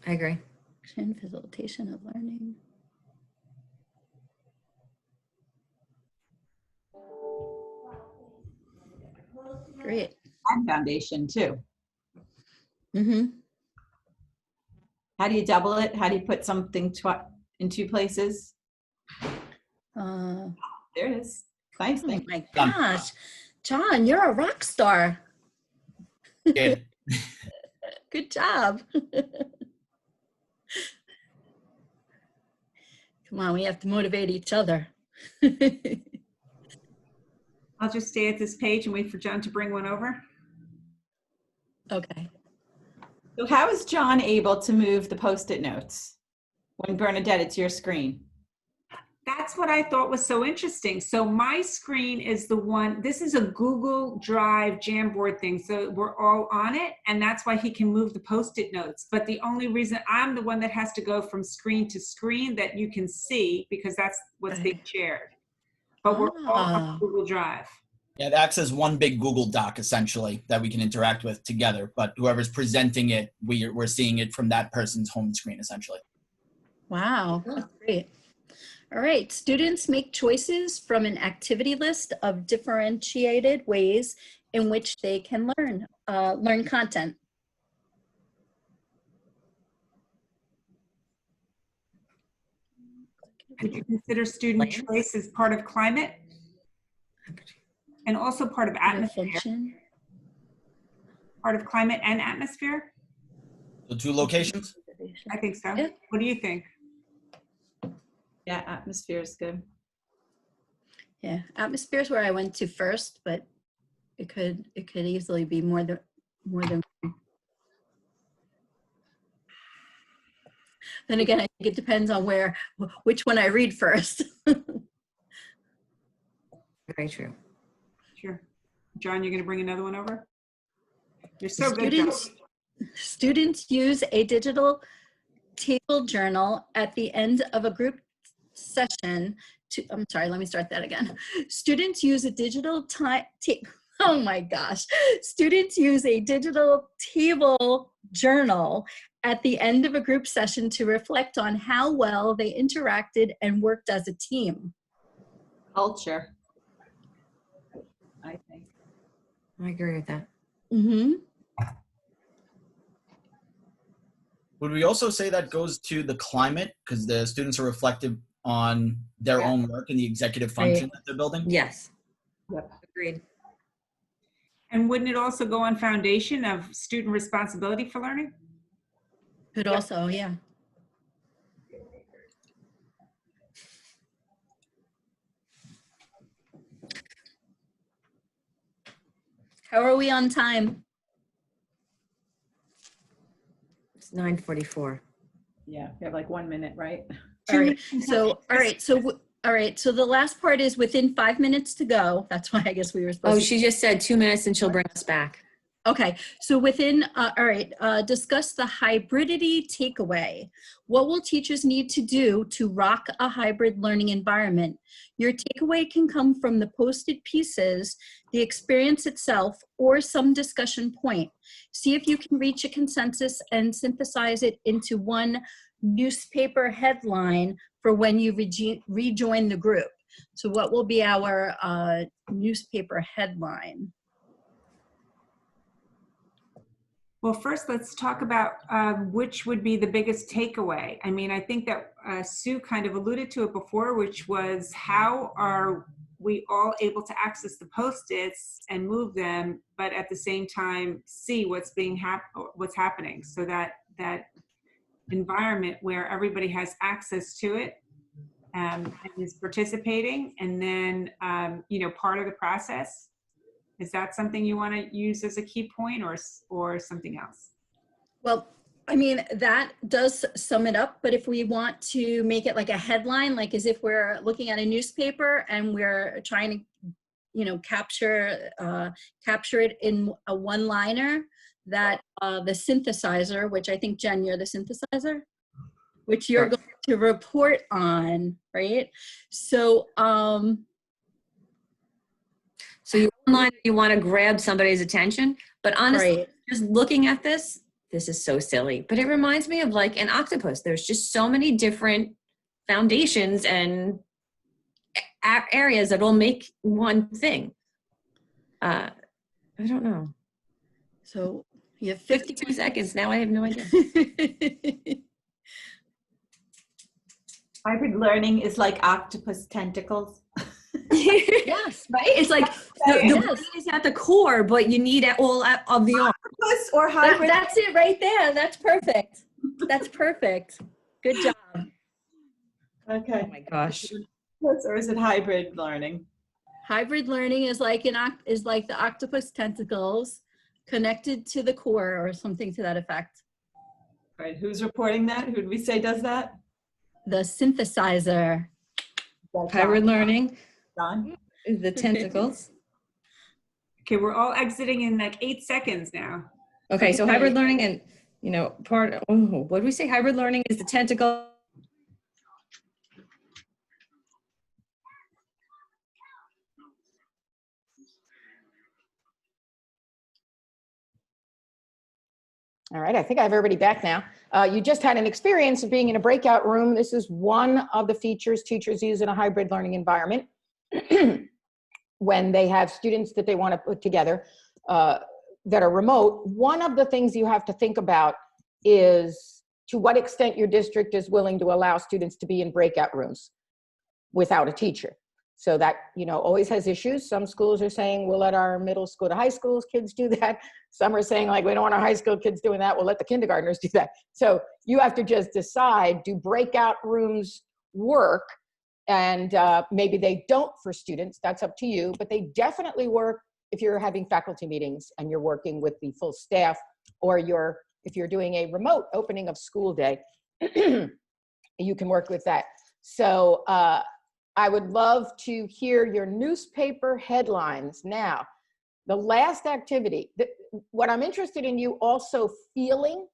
I agree. And facilitation of learning. Great. And foundation too. Mm-hmm. How do you double it? How do you put something in two places? There it is. Nice Oh thing. my gosh, John, you're a rock star. Yeah. Good job. Come on, we have to motivate each other. I'll just stay at this page and wait for John to bring one over. Okay. So how is John able to move the Post-it notes when Bernadette, it's your screen? That's what I thought was so interesting. So my screen is the one, this is a Google Drive Jamboard thing. So we're all on it, and that's why he can move the Post-it notes. But the only reason I'm the one that has to go from screen to screen that you can see, because that's what's being shared. But we're all on Google Drive. Yeah, it acts as one big Google Doc, essentially, that we can interact with together. But whoever's presenting it, we're seeing it from that person's home screen, essentially. Wow, that's great. All right, students make choices from an activity list of differentiated ways in which they can learn content. Would you consider student choice as part of climate? And also part of atmosphere? Function. Part of climate and atmosphere? The two locations? I think so. Yeah. What do you think? Yeah, atmosphere is good. Yeah, atmosphere is where I went to first, but it could easily be more than one. Then again, I think it depends on which one I read first. Very true. Sure. John, you're going to bring another one over? You're so good, John. Students use a digital table journal at the end of a group session I'm sorry, let me start that again. Students use a digital oh my gosh. Students use a digital table journal at the end of a group session to reflect on how well they interacted and worked as a team. Culture, I think. I agree with that. Mm-hmm. Would we also say that goes to the climate because the students are reflective on their own work and the executive function that they're building? Yes. Yep. Agreed. And wouldn't it also go on foundation of student responsibility for learning? Could also, yeah. How are we on time? It's 9:44. Yeah, we have like 1 minute, right? All right. So the last part is within 5 minutes to go. That's why I guess we were supposed Oh, to. she just said 2 minutes and she'll bring us back. Okay, so within, all right, discuss the hybridity takeaway. What will teachers need to do to rock a hybrid learning environment? Your takeaway can come from the posted pieces, the experience itself, or some discussion point. See if you can reach a consensus and synthesize it into one newspaper headline for when you rejoin the group. So what will be our newspaper headline? Well, first, let's talk about which would be the biggest takeaway. I mean, I think that Sue kind of alluded to it before, which was how are we all able to access the Post-its and move them, but at the same time see what's happening, so that environment where everybody has access to it and is participating, and then part of the process. Is that something you want to use as a key point, or something else? Well, I mean, that does sum it up, but if we want to make it like a headline, like as if we're looking at a newspaper and we're trying to, you know, capture it in a one-liner, that the synthesizer, which I think, Jen, you're the synthesizer, which you're going to report on, right? So, So you online, you want to grab somebody's attention, but honestly, right. just looking at this is so silly, but it reminds me of like an octopus. There's just so many different foundations and areas that will make one thing. I don't know. So you have 52 seconds. Now I have no idea. Hybrid learning is like octopus tentacles. Yes, right? It's like the brain is at the core, but you need it all of the arm. Octopus or hybrid. That's it right there. That's perfect. That's perfect. Good job. Okay. Oh my gosh. Or is it hybrid learning? Hybrid learning is like the octopus tentacles connected to the core or something to that effect. Right. Who's reporting that? Who did we say does that? The synthesizer. Hybrid learning. John. The tentacles. Okay, we're all exiting in like 8 seconds now. Okay, so hybrid learning and, you know, what do we say? Hybrid learning is the tentacle. All right, I think I have everybody back now. You just had an experience of being in a breakout room. This is one of the features teachers use in a hybrid learning environment when they have students that they want to put together that are remote. One of the things you have to think about is to what extent your district is willing to allow students to be in breakout rooms without a teacher. So that, you know, always has issues. Some schools are saying, we'll let our middle school to high schools kids do that. Some are saying, like, we don't want our high school kids doing that. We'll let the kindergartners do that. So you have to just decide, do breakout rooms work? And maybe they don't for students, that's up to you, but they definitely work if you're having faculty meetings and you're working with the full staff, or if you're doing a remote opening of school day, you can work with that. So I would love to hear your newspaper headlines. Now, the last activity, what I'm interested in you also feeling,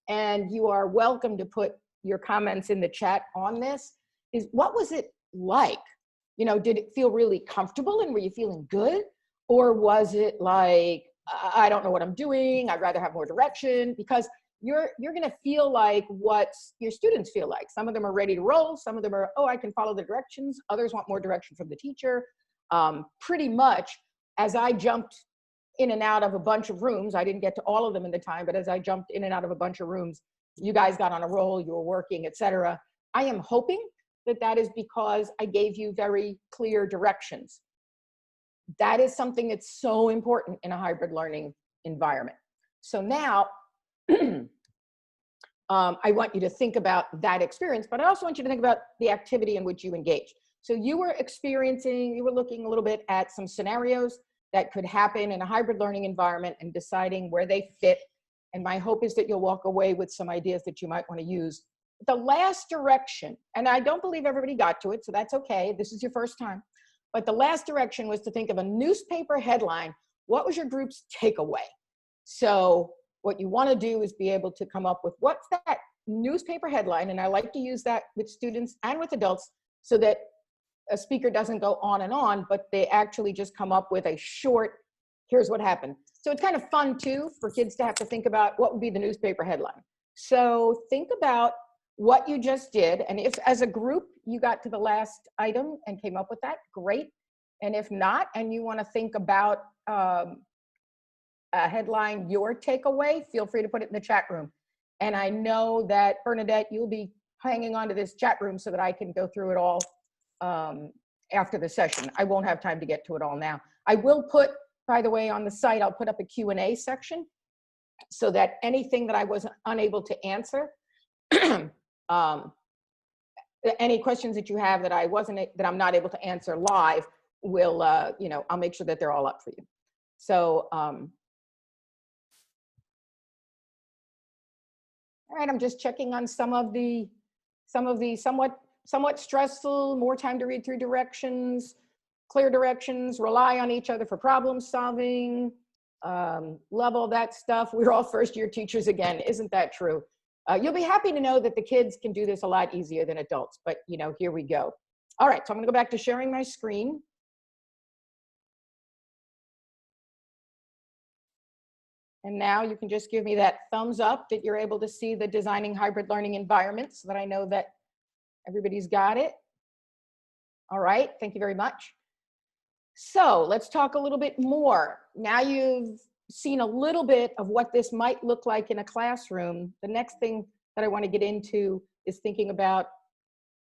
and you are welcome to put your comments in the chat on this, is what was it like? You know, did it feel really comfortable and were you feeling good? Or was it like, I don't know what I'm doing, I'd rather have more direction? Because you're gonna feel like what your students feel like. Some of them are ready to roll, some of them are, oh, I can follow the directions, others want more direction from the teacher. Pretty much, as I jumped in and out of a bunch of rooms, I didn't get to all of them in the time, but as I jumped in and out of a bunch of rooms, you guys got on a roll, you were working, etc. I am hoping that that is because I gave you very clear directions. That is something that's so important in a hybrid learning environment. So now, I want you to think about that experience, but I also want you to think about the activity in which you engaged. So you were looking a little bit at some scenarios that could happen in a hybrid learning environment and deciding where they fit. And my hope is that you'll walk away with some ideas that you might want to use. The last direction, and I don't believe everybody got to it, so that's okay. This is your first time. But the last direction was to think of a newspaper headline. What was your group's takeaway? So what you want to do is be able to come up with what's that newspaper headline, and I like to use that with students and with adults so that a speaker doesn't go on, but they actually just come up with a short, here's what happened. So it's kind of fun too for kids to have to think about what would be the newspaper headline. So think about what you just did, and if as a group you got to the last item and came up with that, great. And if not, and you want to think about a headline, your takeaway, feel free to put it in the chat room. And I know that Bernadette, you'll be hanging on to this chat room so that I can go through it all after the session. I won't have time to get to it all now. I will put, by the way, on the site, I'll put up a Q&A section so that anything that I was unable to answer, any questions that you have that I'm not able to answer live, will, I'll make sure that they're all up for you. So, all All right, I'm just checking on some of the somewhat stressful, more time to read through directions, clear directions, rely on each other for problem solving, love all that stuff. We're all first year teachers again, isn't that true? You'll be happy to know that the kids can do this a lot easier than adults, but you know, here we go. All right, so I'm gonna go back to sharing my screen. And now you can just give me that thumbs up that you're able to see the designing hybrid learning environments, so that I know that everybody's got it. All right, thank you very much. So let's talk a little bit more. Now you've seen a little bit of what this might look like in a classroom. The next thing that I want to get into is thinking about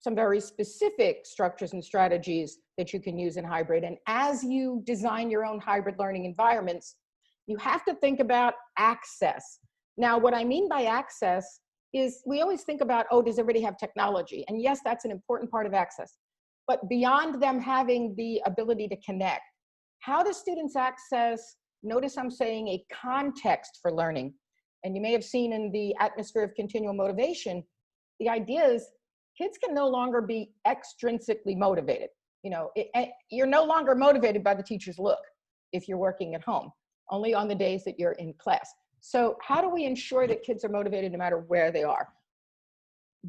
some very specific structures and strategies that you can use in hybrid. And as you design your own hybrid learning environments, you have to think about access. Now, what I mean by access is we always think about, oh, does everybody have technology? And yes, that's an important part of access. But beyond them having the ability to connect, how do students access, notice I'm saying a context for learning. And you may have seen in the atmosphere of continual motivation, the idea is kids can no longer be extrinsically motivated. You know, you're no longer motivated by the teacher's look if you're working at home, only on the days that you're in class. So how do we ensure that kids are motivated no matter where they are?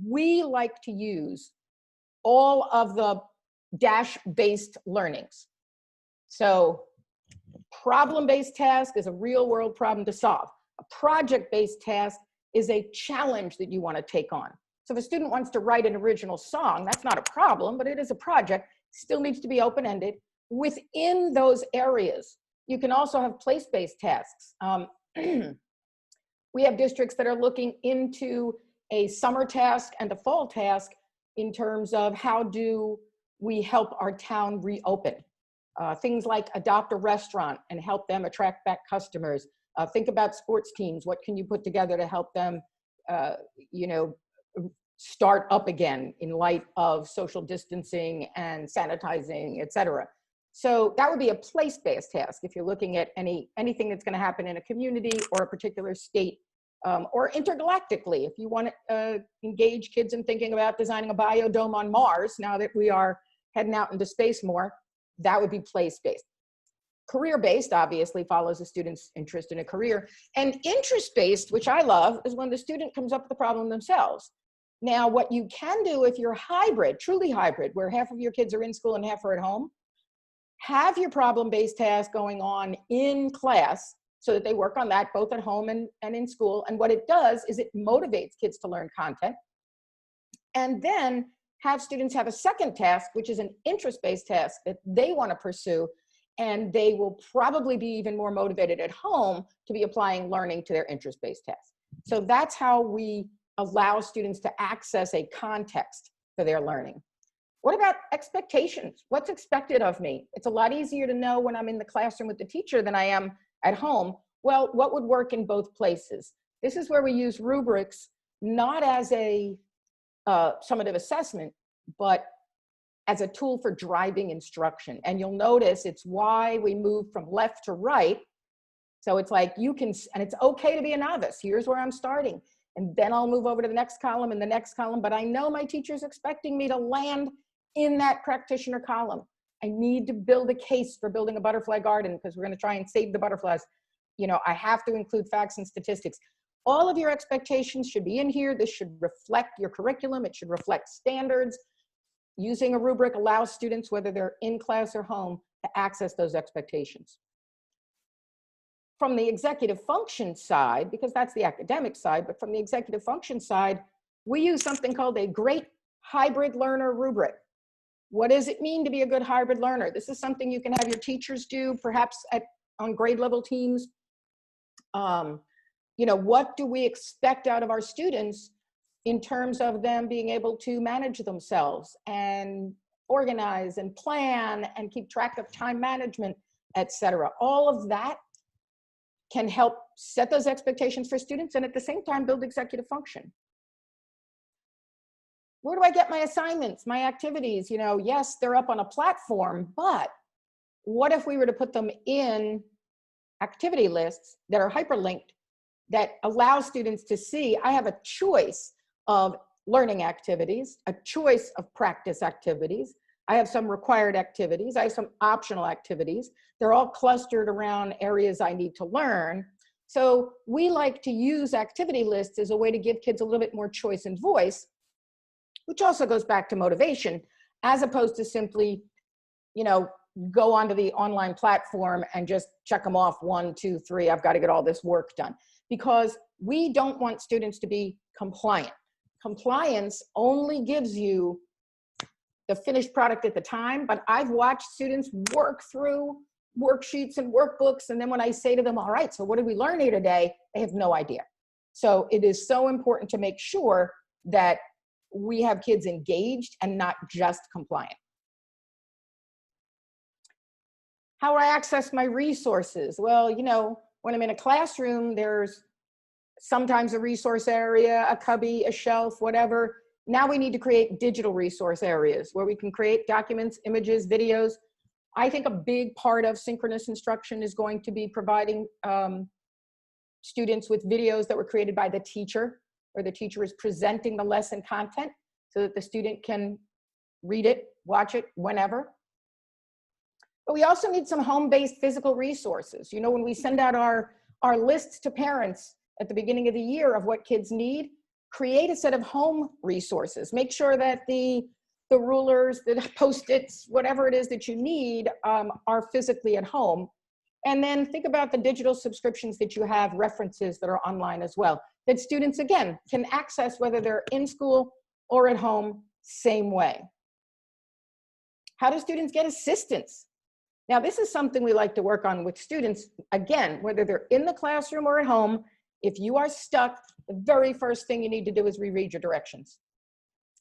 We like to use all of the dash-based learnings. So problem-based task is a real-world problem to solve. A project-based task is a challenge that you want to take on. So if a student wants to write an original song, that's not a problem, but it is a project, still needs to be open-ended. Within those areas, you can also have place-based tasks. We have districts that are looking into a summer task and a fall task in terms of how do we help our town reopen. Things like adopt a restaurant and help them attract back customers. Think about sports teams. What can you put together to help them, you know, start up again in light of social distancing and sanitizing, et cetera. So that would be a place-based task if you're looking at anything that's going to happen in a community or a particular state, or intergalactically. If you want to engage kids in thinking about designing a biodome on Mars, now that we are heading out into space more, that would be place-based. Career-based obviously follows a student's interest in a career. And interest-based, which I love, is when the student comes up with the problem themselves. Now, what you can do if you're hybrid, truly hybrid, where half of your kids are in school and half are at home, have your problem-based task going on in class so that they work on that both at home and in school. And what it does is it motivates kids to learn content. And then have students have a second task, which is an interest-based task that they want to pursue. And they will probably be even more motivated at home to be applying learning to their interest-based tasks. So that's how we allow students to access a context for their learning. What about expectations? What's expected of me? It's a lot easier to know when I'm in the classroom with the teacher than I am at home. Well, what would work in both places? This is where we use rubrics, not as a summative assessment, but as a tool for driving instruction. And you'll notice it's why we move from left to right. So it's like you can, and it's okay to be a novice. Here's where I'm starting. And then I'll move over to the next column and the next column. But I know my teacher's expecting me to land in that practitioner column. I need to build a case for building a butterfly garden because we're going to try and save the butterflies. You know, I have to include facts and statistics. All of your expectations should be in here. This should reflect your curriculum. It should reflect standards. Using a rubric allows students, whether they're in class or home, to access those expectations. From the executive function side, because that's the academic side, but from the executive function side, we use something called a great hybrid learner rubric. What does it mean to be a good hybrid learner? This is something you can have your teachers do, perhaps on grade level teams. You know, what do we expect out of our students in terms of them being able to manage themselves and organize and plan and keep track of time management, et cetera. All of that can help set those expectations for students and at the same time build executive function. Where do I get my assignments, my activities? You know, yes, they're up on a platform, but what if we were to put them in activity lists that are hyperlinked that allows students to see, I have a choice of learning activities, a choice of practice activities. I have some required activities. I have some optional activities. They're all clustered around areas I need to learn. So we like to use activity lists as a way to give kids a little bit more choice and voice, which also goes back to motivation, as opposed to simply, you know, go onto the online platform and just check them off 1, 2, 3. I've got to get all this work done, because we don't want students to be compliant. Compliance only gives you the finished product at the time, but I've watched students work through worksheets and workbooks, and then when I say to them, all right, so what did we learn here today? They have no idea. So it is so important to make sure that we have kids engaged and not just compliant. How I access my resources? Well, you know, when I'm in a classroom, there's sometimes a resource area, a cubby, a shelf, whatever. Now we need to create digital resource areas where we can create documents, images, videos. I think a big part of synchronous instruction is going to be providing students with videos that were created by the teacher, where the teacher is presenting the lesson content so that the student can read it, watch it whenever. But we also need some home-based physical resources. You know, when we send out our lists to parents at the beginning of the year of what kids need, create a set of home resources. Make sure that the rulers, the Post-its, whatever it is that you need are physically at home. And then think about the digital subscriptions that you have, references that are online as well, that students, again, can access whether they're in school or at home, same way. How do students get assistance? Now, this is something we like to work on with students, again, whether they're in the classroom or at home. If you are stuck, the very first thing you need to do is reread your directions.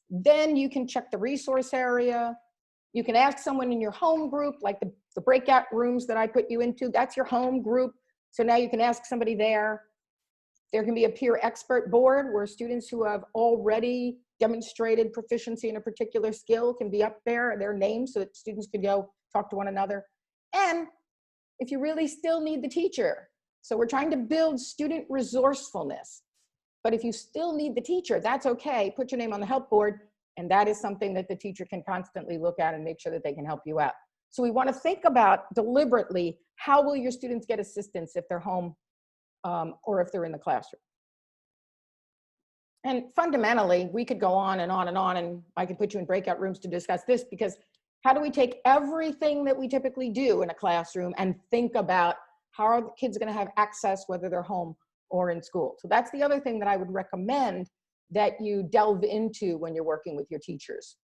Then you can check the resource area. You can ask someone in your home group, like the breakout rooms that I put you into, that's your home group. So now you can ask somebody there. There can be a peer expert board where students who have already demonstrated proficiency in a particular skill can be up there, their names, so that students can go talk to one another. And if you really still need the teacher, so we're trying to build student resourcefulness. But if you still need the teacher, that's okay. Put your name on the help board, and that is something that the teacher can constantly look at and make sure that they can help you out. So we want to think about deliberately, how will your students get assistance if they're home or if they're in the classroom? And fundamentally, we could go on and on and on, and I could put you in breakout rooms to discuss this, because how do we take everything that we typically do in a classroom and think about how are the kids going to have access whether they're home or in school? So that's the other thing that I would recommend that you delve into when you're working with your teachers.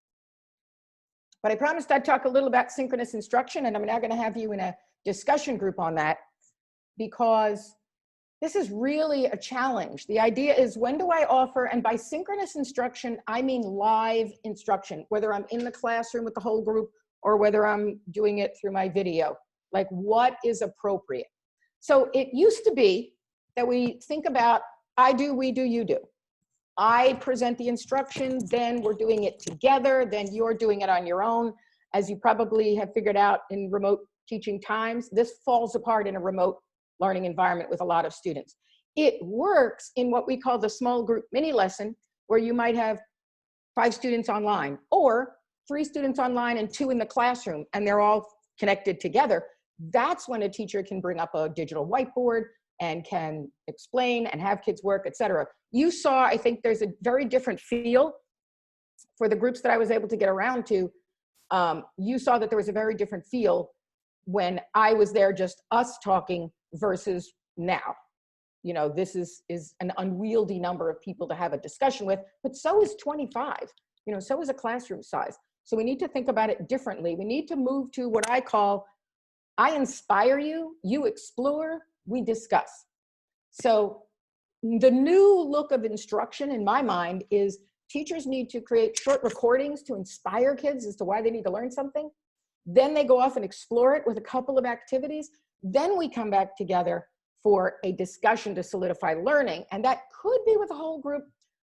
But I promised I'd talk a little about synchronous instruction, and I'm now going to have you in a discussion group on that, because this is really a challenge. The idea is, when do I offer, and by synchronous instruction, I mean live instruction, whether I'm in the classroom with the whole group or whether I'm doing it through my video, like what is appropriate. So it used to be that we think about, I do, we do, you do. I present the instruction, then we're doing it together, then you're doing it on your own. As you probably have figured out in remote teaching times, this falls apart in a remote learning environment with a lot of students. It works in what we call the small group mini lesson, where you might have 5 students online, or 3 students online and 2 in the classroom, and they're all connected together. That's when a teacher can bring up a digital whiteboard and can explain and have kids work, etc. You saw, I think there's a very different feel for the groups that I was able to get around to. You saw that there was a very different feel when I was there, just us talking versus now. You know, this is an unwieldy number of people to have a discussion with, but so is 25, you know, so is a classroom size. So we need to think about it differently. We need to move to what I call, I inspire you, you explore, we discuss. So the new look of instruction in my mind is teachers need to create short recordings to inspire kids as to why they need to learn something. Then they go off and explore it with a couple of activities. Then we come back together for a discussion to solidify learning. And that could be with a whole group,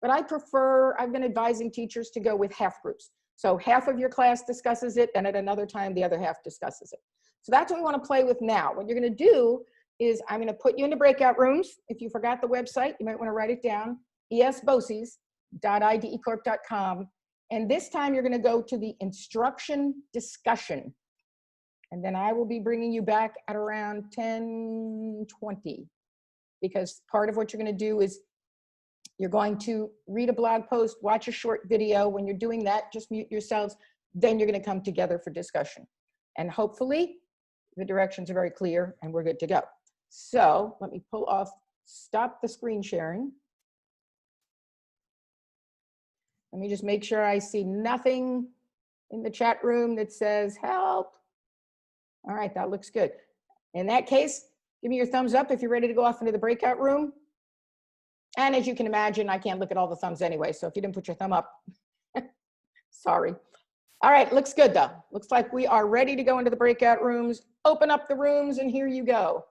but I've been advising teachers to go with half groups. So half of your class discusses it, and at another time, the other half discusses it. So that's what we want to play with now. What you're going to do is I'm going to put you into breakout rooms. If you forgot the website, you might want to write it down, esboses.idecorp.com. And this time you're going to go to the instruction discussion. And then I will be bringing you back at around 10:20, because part of what you're going to do is you're going to read a blog post, watch a short video. When you're doing that, just mute yourselves. Then you're going to come together for discussion. And hopefully the directions are very clear and we're good to go. So let me pull off, stop the screen sharing. Let me just make sure I see nothing in the chat room that says help. All right, that looks good. In that case, give me your thumbs up if you're ready to go off into the breakout room. And as you can imagine, I can't look at all the thumbs anyway, so if you didn't put your thumb up, sorry. All right, looks good though. Looks like we are ready to go into the breakout rooms. Open up the rooms and here you go.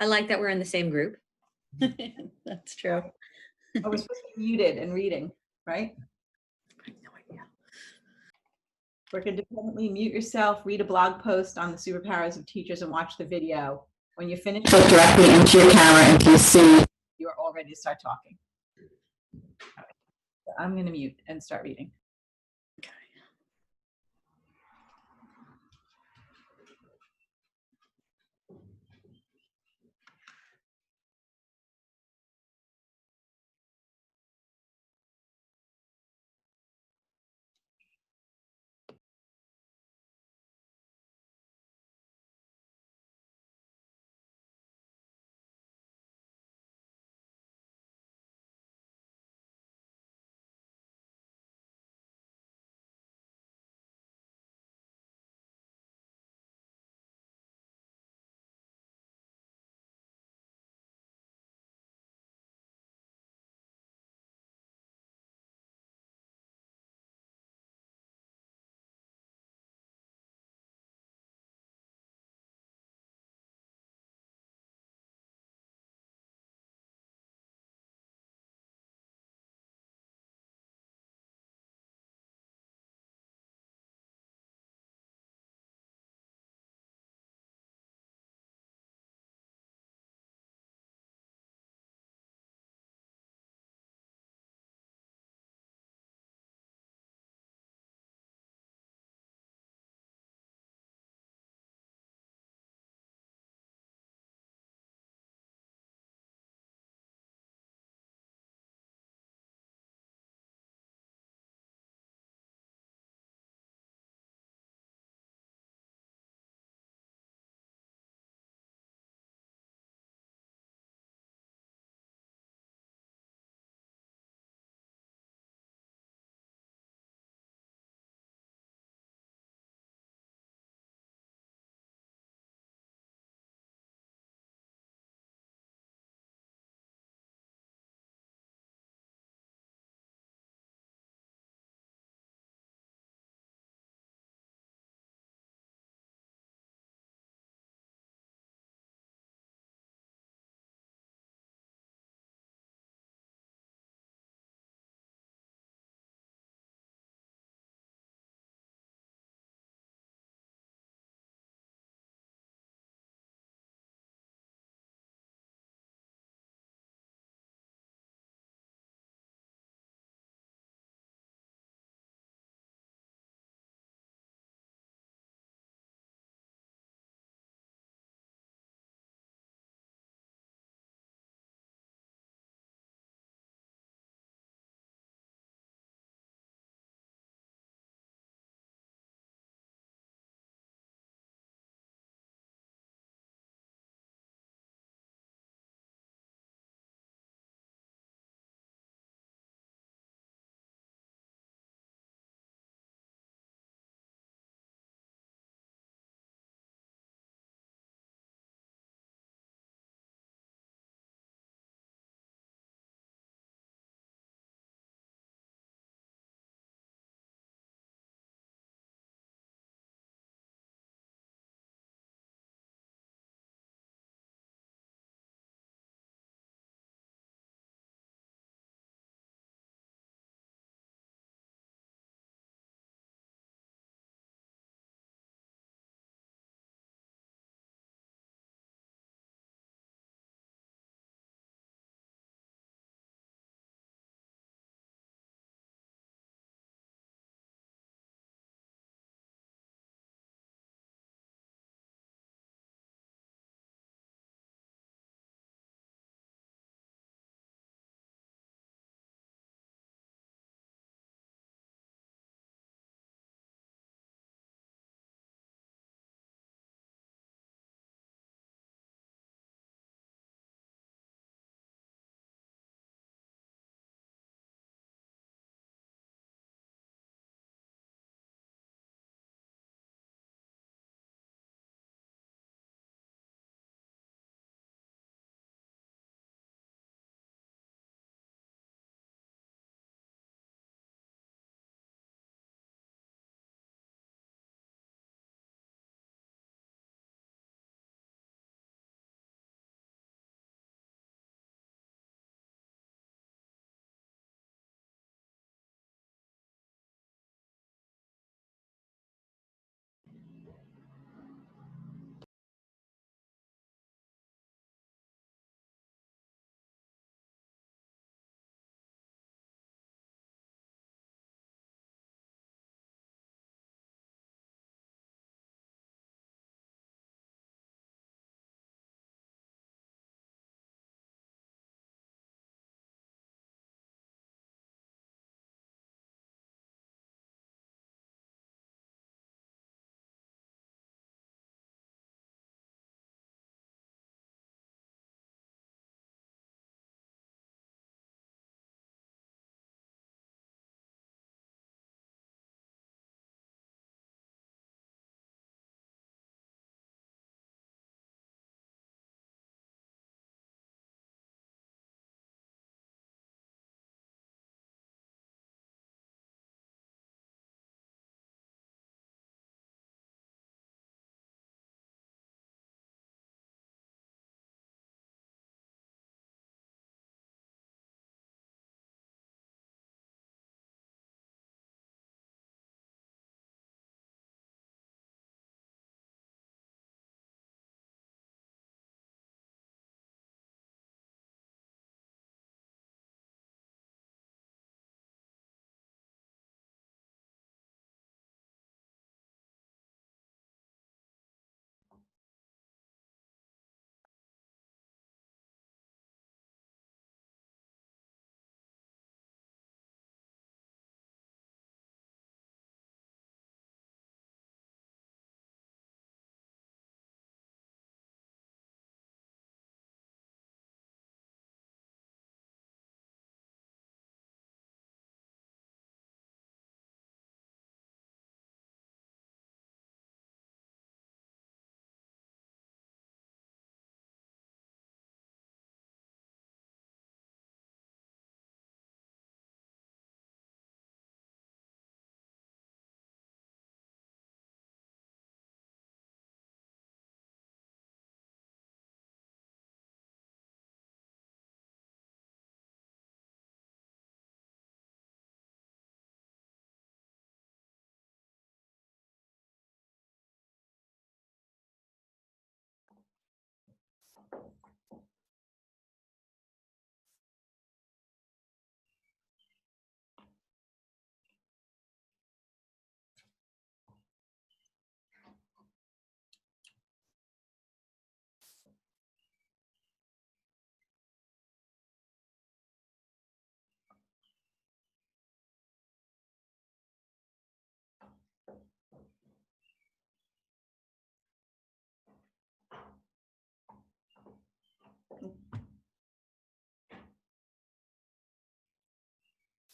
I like that we're in the same group. That's true. Oh, we're supposed to be muted and reading, right? I have no idea. Work independently, mute yourself, read a blog post on the superpowers of teachers, and watch the video. When you finish, look directly into your camera and you see you are all ready to start talking. All right. So I'm going to mute and start reading.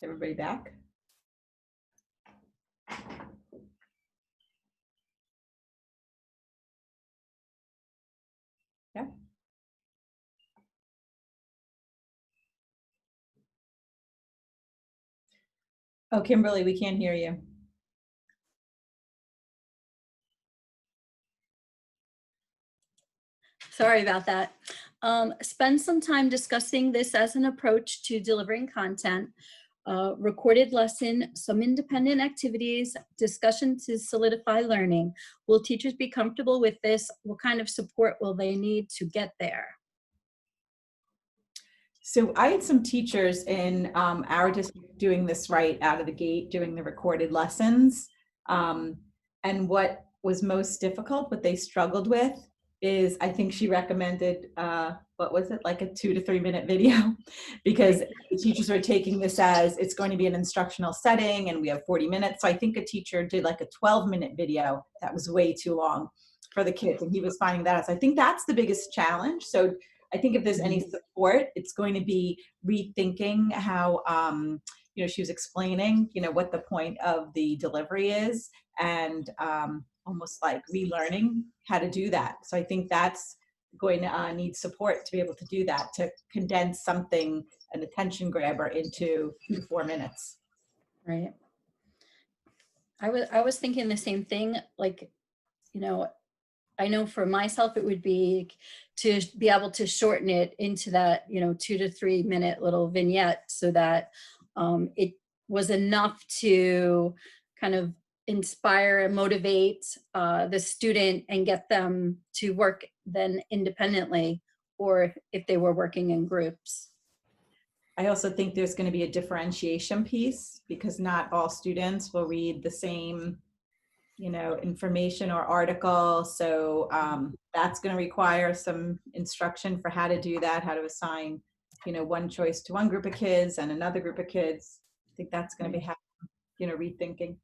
Everybody back? Yeah. Oh, Kimberly, we can't hear you. Sorry about that. Spend some time discussing this as an approach to delivering content. Recorded lesson, some independent activities, discussion to solidify learning. Will teachers be comfortable with this? What kind of support will they need to get there? So I had some teachers in our district doing this right out of the gate, doing the recorded lessons. And what was most difficult, what they struggled with, is I think she recommended, what was it, like a 2 to 3 minute video, because the teachers are taking this as it's going to be an instructional setting and we have 40 minutes. So I think a teacher did like a 12-minute video that was way too long for the kids, and he was finding that out. So I think that's the biggest challenge. So I think if there's any support, it's going to be rethinking how, she was explaining, what the point of the delivery is, and almost like relearning how to do that. So I think that's going to need support to be able to do that, to condense something, an attention grabber, into 2 to 4 minutes. Right. I was thinking the same thing, like, I know for myself, it would be to be able to shorten it into that, 2 to 3 minute little vignette, so that it was enough to kind of inspire and motivate the student and get them to work then independently, or if they were working in groups. I also think there's going to be a differentiation piece, because not all students will read the same information or article. So that's going to require some instruction for how to do that, how to assign, one choice to one group of kids and another group of kids. I think that's going to be, rethinking.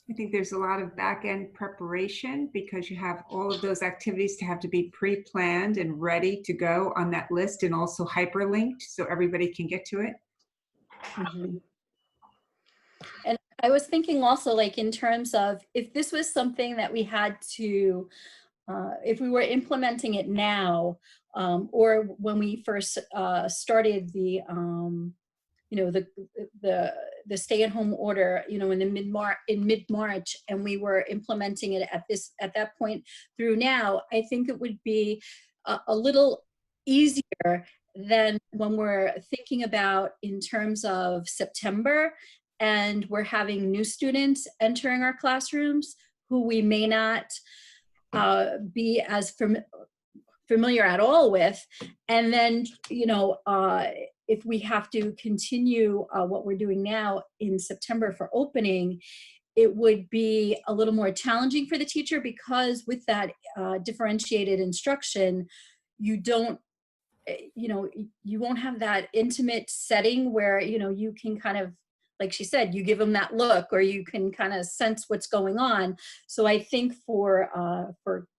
I think there's a lot of back-end preparation, because you have all of those activities to have to be pre-planned and ready to go on that list, and also hyperlinked so everybody can get to it. Mm-hmm. And I was thinking also, like, in terms of if this was something that we had to, if we were implementing it now, or when we first started the, the stay-at-home order, in mid-March, and we were implementing it at that point through now, I think it would be a little easier than when we're thinking about in terms of September, and we're having new students entering our classrooms who we may not be as familiar at all with. And then, if we have to continue what we're doing now in September for opening, it would be a little more challenging for the teacher, because with that differentiated instruction, you don't, you won't have that intimate setting where, you can kind of, like she said, you give them that look, or you can kind of sense what's going on. So I think for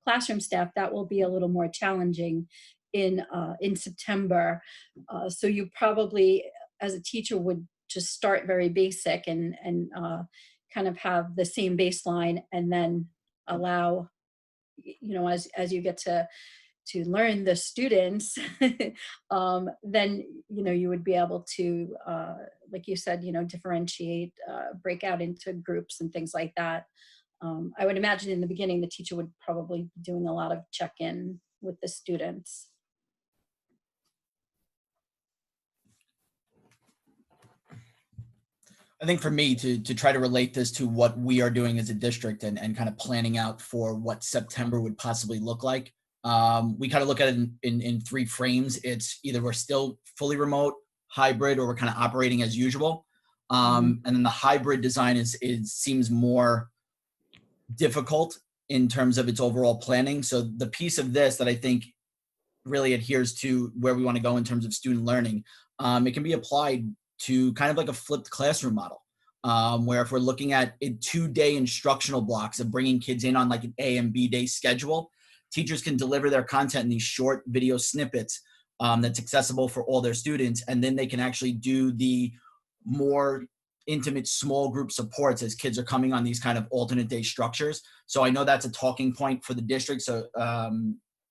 classroom staff, that will be a little more challenging in September. So you probably, as a teacher, would just start very basic and kind of have the same baseline, and then allow, as you get to learn the students, then, you would be able to, like you said, differentiate, break out into groups and things like that. I would imagine in the beginning, the teacher would probably be doing a lot of check-in with the students. I think for me to try to relate this to what we are doing as a district, and kind of planning out for what September would possibly look like. We kind of look at it in 3 frames. It's either we're still fully remote, hybrid, or we're kind of operating as usual. And then the hybrid design seems more difficult in terms of its overall planning. So the piece of this that I think really adheres to where we want to go in terms of student learning, it can be applied to kind of like a flipped classroom model, where if we're looking at a 2-day instructional blocks of bringing kids in on like an A and B day schedule, teachers can deliver their content in these short video snippets that's accessible for all their students, and then they can actually do the more intimate small group supports as kids are coming on these kind of alternate day structures. So I know that's a talking point for the district. So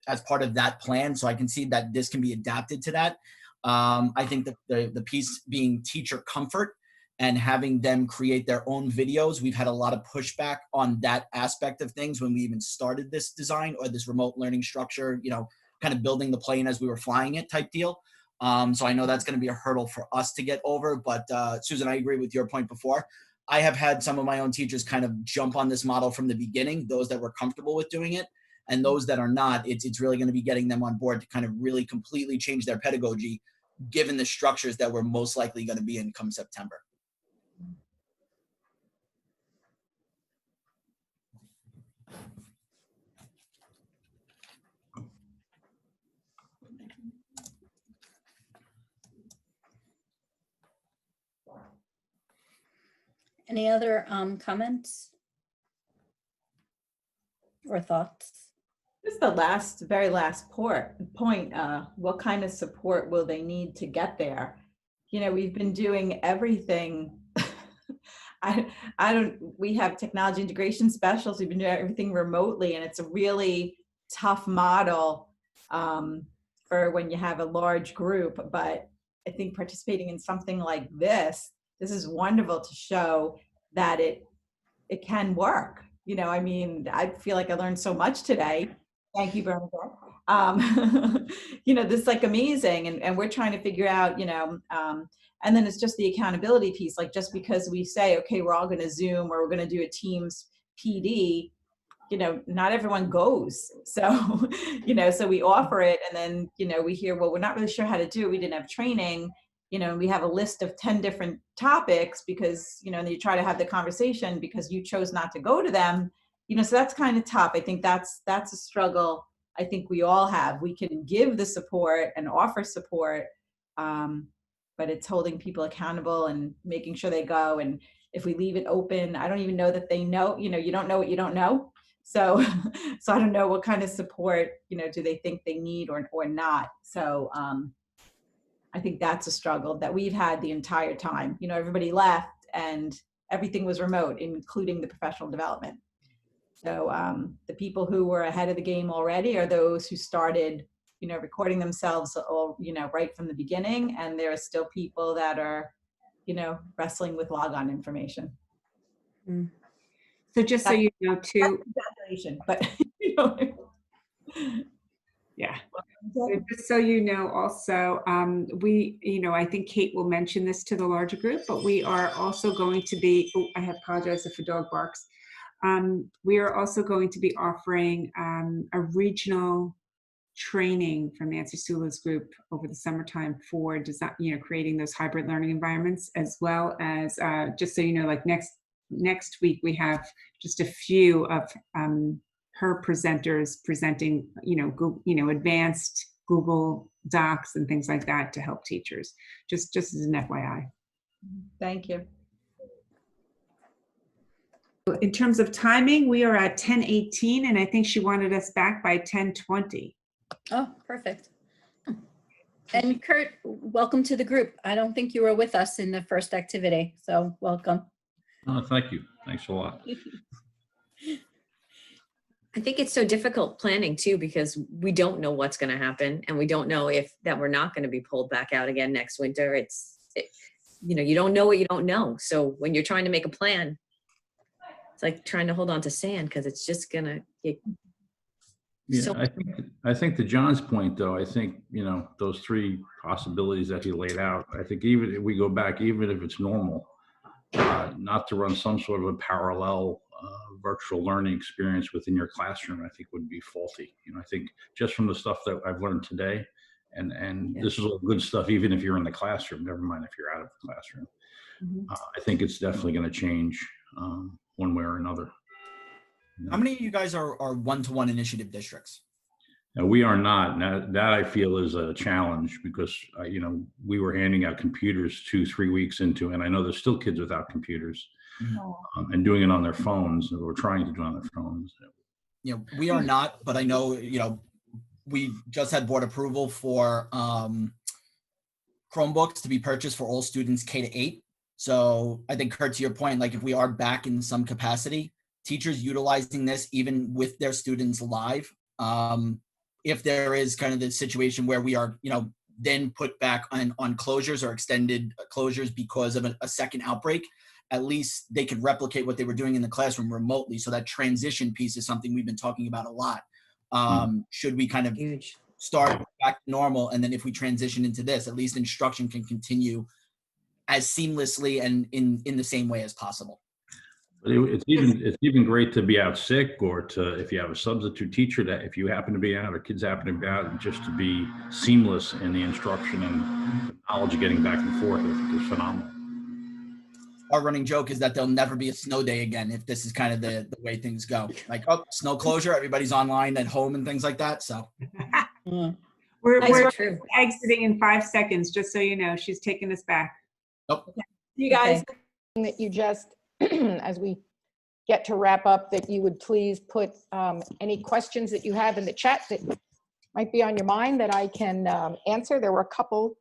as part of that plan, so I can see that this can be adapted to that. I think that the piece being teacher comfort and having them create their own videos. We've had a lot of pushback on that aspect of things when we even started this design or this remote learning structure, you know, kind of building the plane as we were flying it type deal. So I know that's going to be a hurdle for us to get over. But Susan, I agree with your point before. I have had some of my own teachers kind of jump on this model from the beginning, those that were comfortable with doing it. And those that are not, it's really going to be getting them on board to kind of really completely change their pedagogy, given the structures that we're most likely going to be in come September. Any other comments or thoughts? Just the very last point, what kind of support will they need to get there? You know, we've been doing everything. We have technology integration specialists. We've been doing everything remotely, and it's a really tough model for when you have a large group. But I think participating in something like this is wonderful to show that it can work. You know, I mean, I feel like I learned so much today. Thank you, Bernadette. You know, this is like amazing. And we're trying to figure out, you know, and then it's just the accountability piece. Like, just because we say, okay, we're all going to Zoom or we're going to do a Teams PD, you know, not everyone goes. So, you know, so we offer it, and then, you know, we hear, well, we're not really sure how to do it. We didn't have training, you know, and we have a list of 10 different topics because, you know, and you try to have the conversation because you chose not to go to them. You know, so that's kind of tough. I think that's a struggle I think we all have. We can give the support and offer support, but it's holding people accountable and making sure they go. And if we leave it open, I don't even know that they know, you know, you don't know what you don't know. So, so I don't know what kind of support, you know, do they think they need or not. So I think that's a struggle that we've had the entire time. You know, everybody left and everything was remote, including the professional development. So the people who were ahead of the game already are those who started, you know, recording themselves, all, you know, right from the beginning. And there are still people that are, you know, wrestling with logon information. Mm. So just so you know, too. But you know. Yeah. So just so you know, also, we, you know, I think Kate will mention this to the larger group, but we are also going to be, oh, I apologize if a dog barks. We are also going to be offering a regional training from Nancy Sulla's group over the summertime for design, you know, creating those hybrid learning environments, as well as just so you know, like next week we have just a few of her presenters presenting, you know, Google, you know, advanced Google Docs and things like that to help teachers. Just as an FYI. Thank you. In terms of timing, we are at 10:18, and I think she wanted us back by 10:20. Oh, perfect. And Kurt, welcome to the group. I don't think you were with us in the first activity, so welcome. Oh, thank you. Thanks a lot. I think it's so difficult planning too, because we don't know what's going to happen, and we don't know if that we're not going to be pulled back out again next winter. You know, you don't know what you don't know. So when you're trying to make a plan, it's like trying to hold on to sand, because it's just going to get. Yeah, So I think to John's point, though, I think, you know, those three possibilities that he laid out, I think even if we go back, even if it's normal, not to run some sort of a parallel virtual learning experience within your classroom, I think would be faulty. You know, I think just from the stuff that I've learned today, and yeah, this is all good stuff, even if you're in the classroom, never mind if you're out of the classroom. Mm-hmm. I think it's definitely going to change one way or another. How many of you guys are one-to-one initiative districts? Now, we are not. Now, that I feel is a challenge, because you know, we were handing out computers 2-3 weeks into, and I know there's still kids without computers, and doing it on their phones, or trying to do it on their phones. You know, we are not, but I know, you know, we just had board approval for Chromebooks to be purchased for all students K-8. So I think, Kurt, to your point, like if we are back in some capacity, teachers utilizing this even with their students live, if there is kind of the situation where we are, then put back on closures or extended closures because of a second outbreak, at least they could replicate what they were doing in the classroom remotely. So that transition piece is something we've been talking about a lot. Should we kind of start back to normal, and then if we transition into this, at least instruction can continue as seamlessly and in the same way as possible. But it's even great to be out sick, or if you have a substitute teacher, that if you happen to be out or kids happen to be out, and just to be seamless in the instruction and the knowledge getting back and forth, I think is phenomenal. Our running joke is that there'll never be a snow day again if this is kind of the way things go. Like, snow closure, everybody's online at home and things like that. So we're exiting in 5 seconds, just so you know. She's taking us back. You guys. That you just, as we get to wrap up, that you would please put any questions that you have in the chat that might be on your mind that I can answer. There were a couple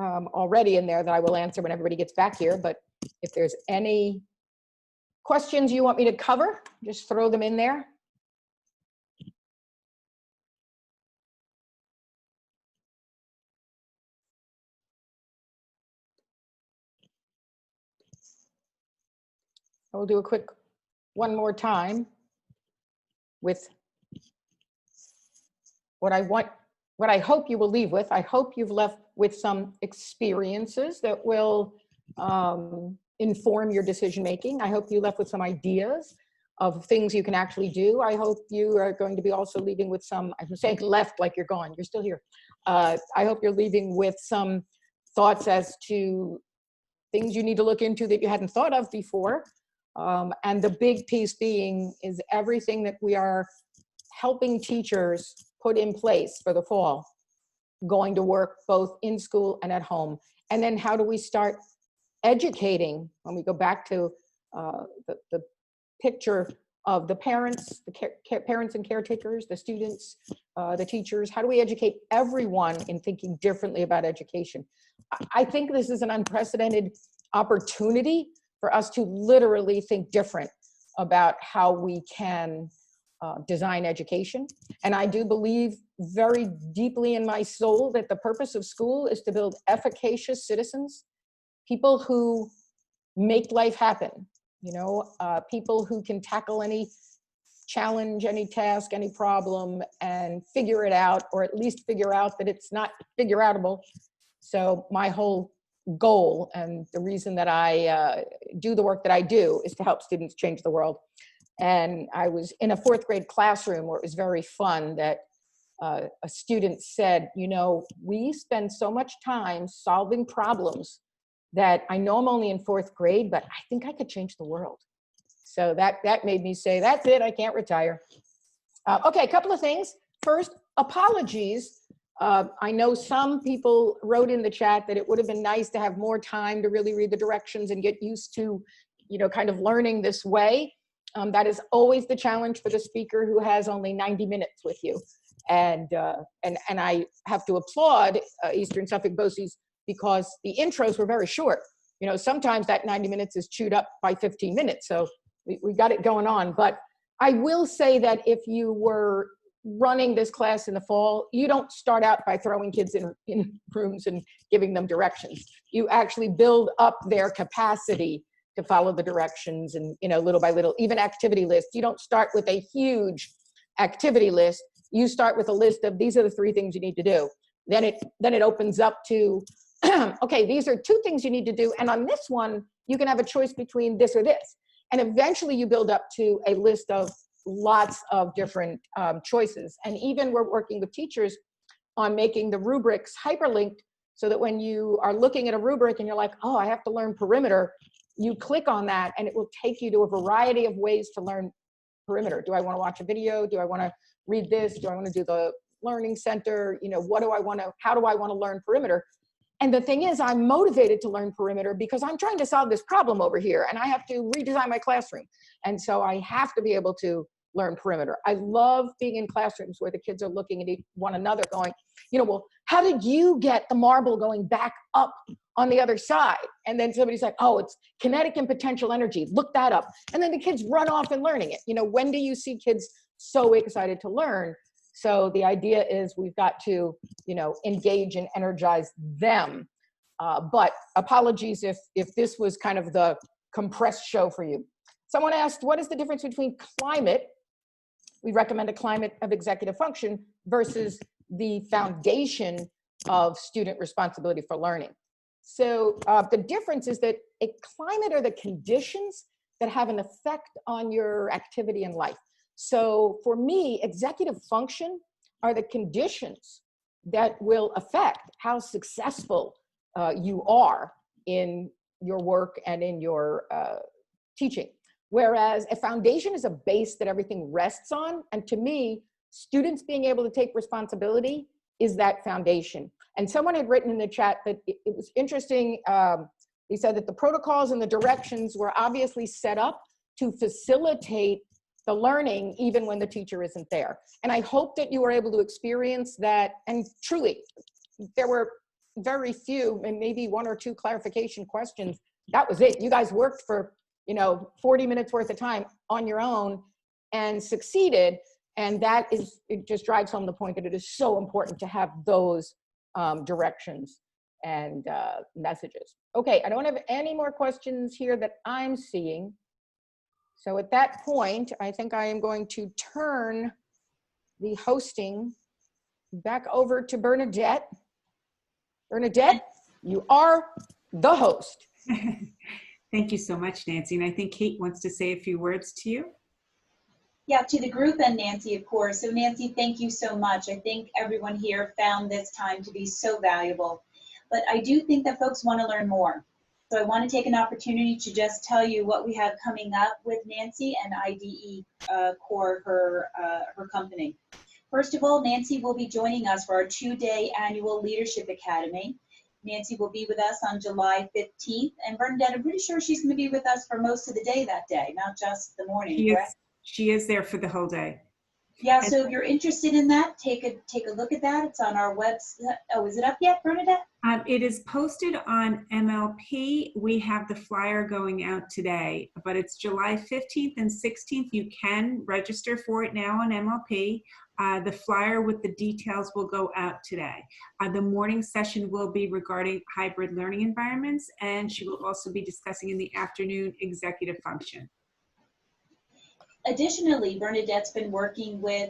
already in there that I will answer when everybody gets back here, but if there's any questions you want me to cover, just throw them in there. I will do a quick one more time with what I hope you will leave with. I hope you've left with some experiences that will inform your decision-making. I hope you left with some ideas of things you can actually do. I hope you are going to be also leaving with some, I'm saying left like you're gone, you're still here. I hope you're leaving with some thoughts as to things you need to look into that you hadn't thought of before. And the big piece being is everything that we are helping teachers put in place for the fall, going to work both in school and at home. And then how do we start educating, when we go back to the picture of the parents, parents and caretakers, the students, the teachers, how do we educate everyone in thinking differently about education? I think this is an unprecedented opportunity for us to literally think different about how we can design education. And I do believe very deeply in my soul that the purpose of school is to build efficacious citizens, people who make life happen, people who can tackle any challenge, any task, any problem, and figure it out, or at least figure out that it's not figure outable. So my whole goal and the reason that I do the work that I do is to help students change the world. And I was in a 4th grade classroom where it was very fun that a student said, we spend so much time solving problems that I know I'm only in 4th grade, but I think I could change the world. So that made me say, that's it, I can't retire. Okay, a couple of things. First, apologies. I know some people wrote in the chat that it would have been nice to have more time to really read the directions and get used to, kind of learning this way. That is always the challenge for the speaker who has only 90 minutes with you. And I have to applaud Eastern Suffolk BOCES because the intros were very short. Sometimes that 90 minutes is chewed up by 15 minutes. So we got it going on. But I will say that if you were running this class in the fall, you don't start out by throwing kids in rooms and giving them directions. You actually build up their capacity to follow the directions and, little by little, even activity lists. You don't start with a huge activity list. You start with a list of these are the 3 things you need to do. Then it opens up to, okay, these are 2 things you need to do. And on this one, you can have a choice between this or this. And eventually you build up to a list of lots of different choices. And even we're working with teachers on making the rubrics hyperlinked so that when you are looking at a rubric and you're like, oh, I have to learn perimeter, you click on that and it will take you to a variety of ways to learn perimeter. Do I want to watch a video? Do I want to read this? Do I want to do the learning center? How do I want to learn perimeter? And the thing is, I'm motivated to learn perimeter because I'm trying to solve this problem over here and I have to redesign my classroom. And so I have to be able to learn perimeter. I love being in classrooms where the kids are looking at one another going, you know, well, how did you get the marble going back up on the other side? And then somebody's like, oh, it's kinetic and potential energy. Look that up. And then the kids run off and learning it. You know, when do you see kids so excited to learn? So the idea is we've got to, you know, engage and energize them. But apologies if this was kind of the compressed show for you. Someone asked, what is the difference between climate? We recommend a climate of executive function versus the foundation of student responsibility for learning. So the difference is that a climate are the conditions that have an effect on your activity in life. So for me, executive function are the conditions that will affect how successful you are in your work and in your teaching. Whereas a foundation is a base that everything rests on. And to me, students being able to take responsibility is that foundation. And someone had written in the chat that it was interesting. He said that the protocols and the directions were obviously set up to facilitate the learning even when the teacher isn't there. And I hope that you were able to experience that. And truly, there were very few, and maybe one or two clarification questions. That was it. You guys worked for, you know, 40 minutes worth of time on your own and succeeded. And that is, it just drives home the point that it is so important to have those directions and messages. Okay, I don't have any more questions here that I'm seeing. So at that point, I think I am going to turn the hosting back over to Bernadette. Bernadette, you are the host. Thank you so much, Nancy. And I think Kate wants to say a few words to you. Yeah, to the group and Nancy, of course. So Nancy, thank you so much. I think everyone here found this time to be so valuable. But I do think that folks want to learn more. So I want to take an opportunity to just tell you what we have coming up with Nancy and IDE Core, her company. First of all, Nancy will be joining us for our 2-day annual Leadership Academy. Nancy will be with us on July 15th. And Bernadette, I'm pretty sure she's going to be with us for most of the day that day, not just the morning, correct? She is there for the whole day. Yeah, so if you're interested in that, take a look at that. It's on our website. Oh, is it up yet, Bernadette? It is posted on MLP. We have the flyer going out today, but it's July 15th and 16th. You can register for it now on MLP. The flyer with the details will go out today. The morning session will be regarding hybrid learning environments, and she will also be discussing in the afternoon executive function. Additionally, Bernadette's been working with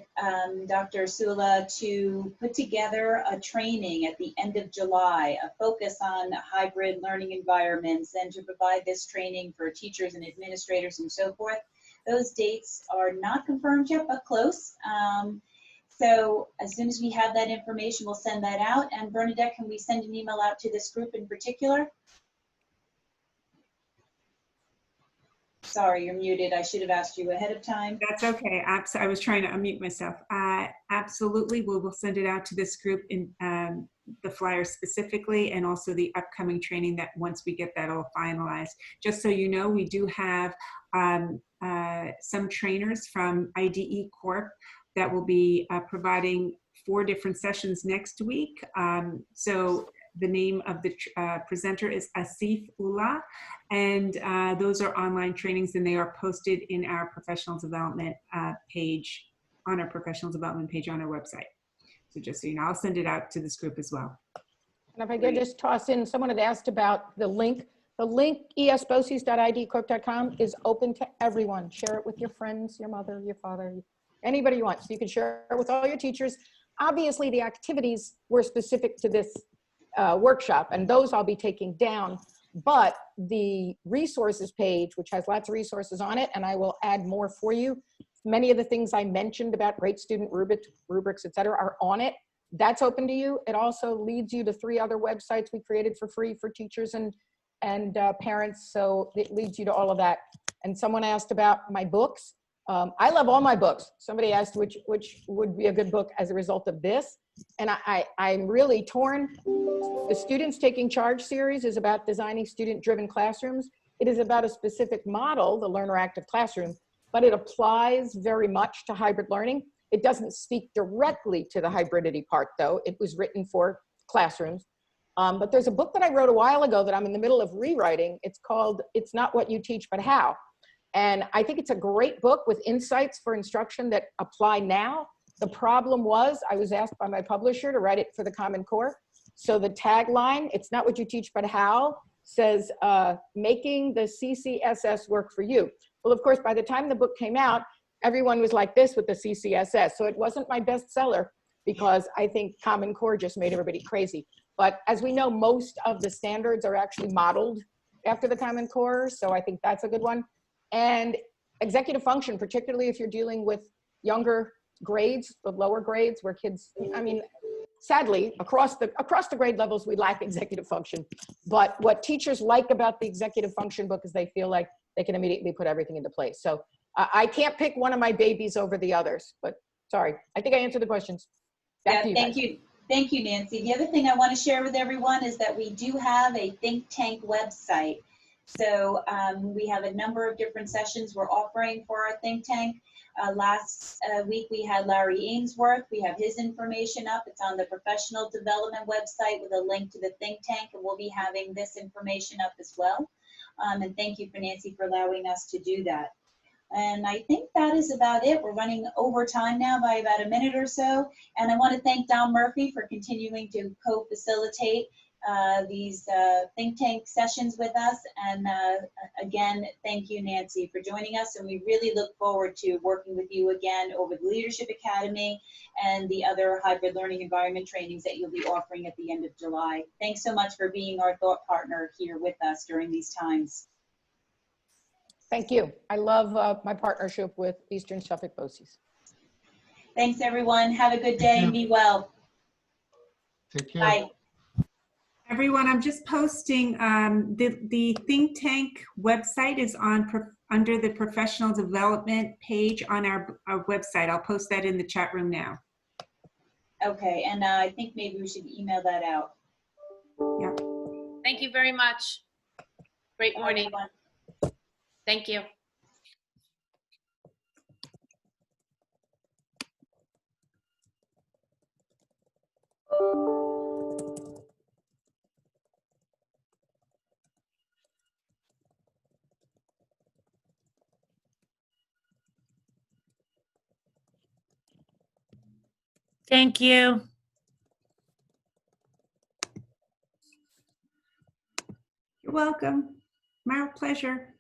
Dr. Sulla to put together a training at the end of July, a focus on hybrid learning environments, and to provide this training for teachers and administrators and so forth. Those dates are not confirmed yet, but close. So as soon as we have that information, we'll send that out. And Bernadette, can we send an email out to this group in particular? Sorry, you're muted. I should have asked you ahead of time. That's okay. I was trying to unmute myself. Absolutely, we will send it out to this group in the flyer specifically, and also the upcoming training that once we get that all finalized. Just so you know, we do have some trainers from IDE Corp that will be providing 4 different sessions next week. So the name of the presenter is Asif Ullah, and those are online trainings, and they are posted in our professional development page, on our professional development page on our website. So just so you know, I'll send it out to this group as well. And if I could just toss in, someone had asked about the link. The link, esboses.idcorp.com, is open to everyone. Share it with your friends, your mother, your father, anybody you want. So you can share it with all your teachers. Obviously, the activities were specific to this workshop, and those I'll be taking down. But the resources page, which has lots of resources on it, and I will add more for you. Many of the things I mentioned about great student rubrics, et cetera, are on it. That's open to you. It also leads you to 3 other websites we created for free for teachers and parents. So it leads you to all of that. And someone asked about my books. I love all my books. Somebody asked which would be a good book as a result of this. And I'm really torn. The Students Taking Charge series is about designing student-driven classrooms. It is about a specific model, the learner active classroom. but it applies very much to hybrid learning. It doesn't speak directly to the hybridity part, though. It was written for classrooms. But there's a book that I wrote a while ago that I'm in the middle of rewriting. It's called It's Not What You Teach, But How. And I think it's a great book with insights for instruction that apply now. The problem was I was asked by my publisher to write it for the Common Core. So the tagline, It's Not What You Teach, But How, says, making the CCSS work for you. Well, of course, by the time the book came out, everyone was like this with the CCSS. So it wasn't my bestseller because I think Common Core just made everybody crazy. But as we know, most of the standards are actually modeled after the Common Core. So I think that's a good one. And executive function, particularly if you're dealing with younger grades, the lower grades where kids, I mean, sadly, across the grade levels, we lack executive function. But what teachers like about the executive function book is they feel like they can immediately put everything into place. So I can't pick one of my babies over the others, but sorry, I think I answered the questions. Back to you Thank guys. you. Thank you, Nancy. The other thing I want to share with everyone is that we do have a think tank website. So we have a number of different sessions we're offering for our think tank. Last week we had Larry Ainsworth. We have his information up. It's on the professional development website with a link to the think tank, and we'll be having this information up as well. And thank you for Nancy for allowing us to do that. And I think that is about it. We're running over time now by about a minute or so. And I want to thank Don Murphy for continuing to co-facilitate these think tank sessions with us. And again, thank you, Nancy, for joining us. And we really look forward to working with you again over the Leadership Academy and the other hybrid learning environment trainings that you'll be offering at the end of July. Thanks so much for being our thought partner here with us during these times. Thank you. I love my partnership with Eastern Suffolk BOCES. Thanks, everyone. Have a good day and be well. Take care. Bye. Everyone, I'm just posting, the think tank website is on under the professional development page on our website. I'll post that in the chat room now. Okay, and I think maybe we should email that out. Yeah. Thank you very much. Great morning. Everyone. Thank you. Thank you. You're welcome. My pleasure.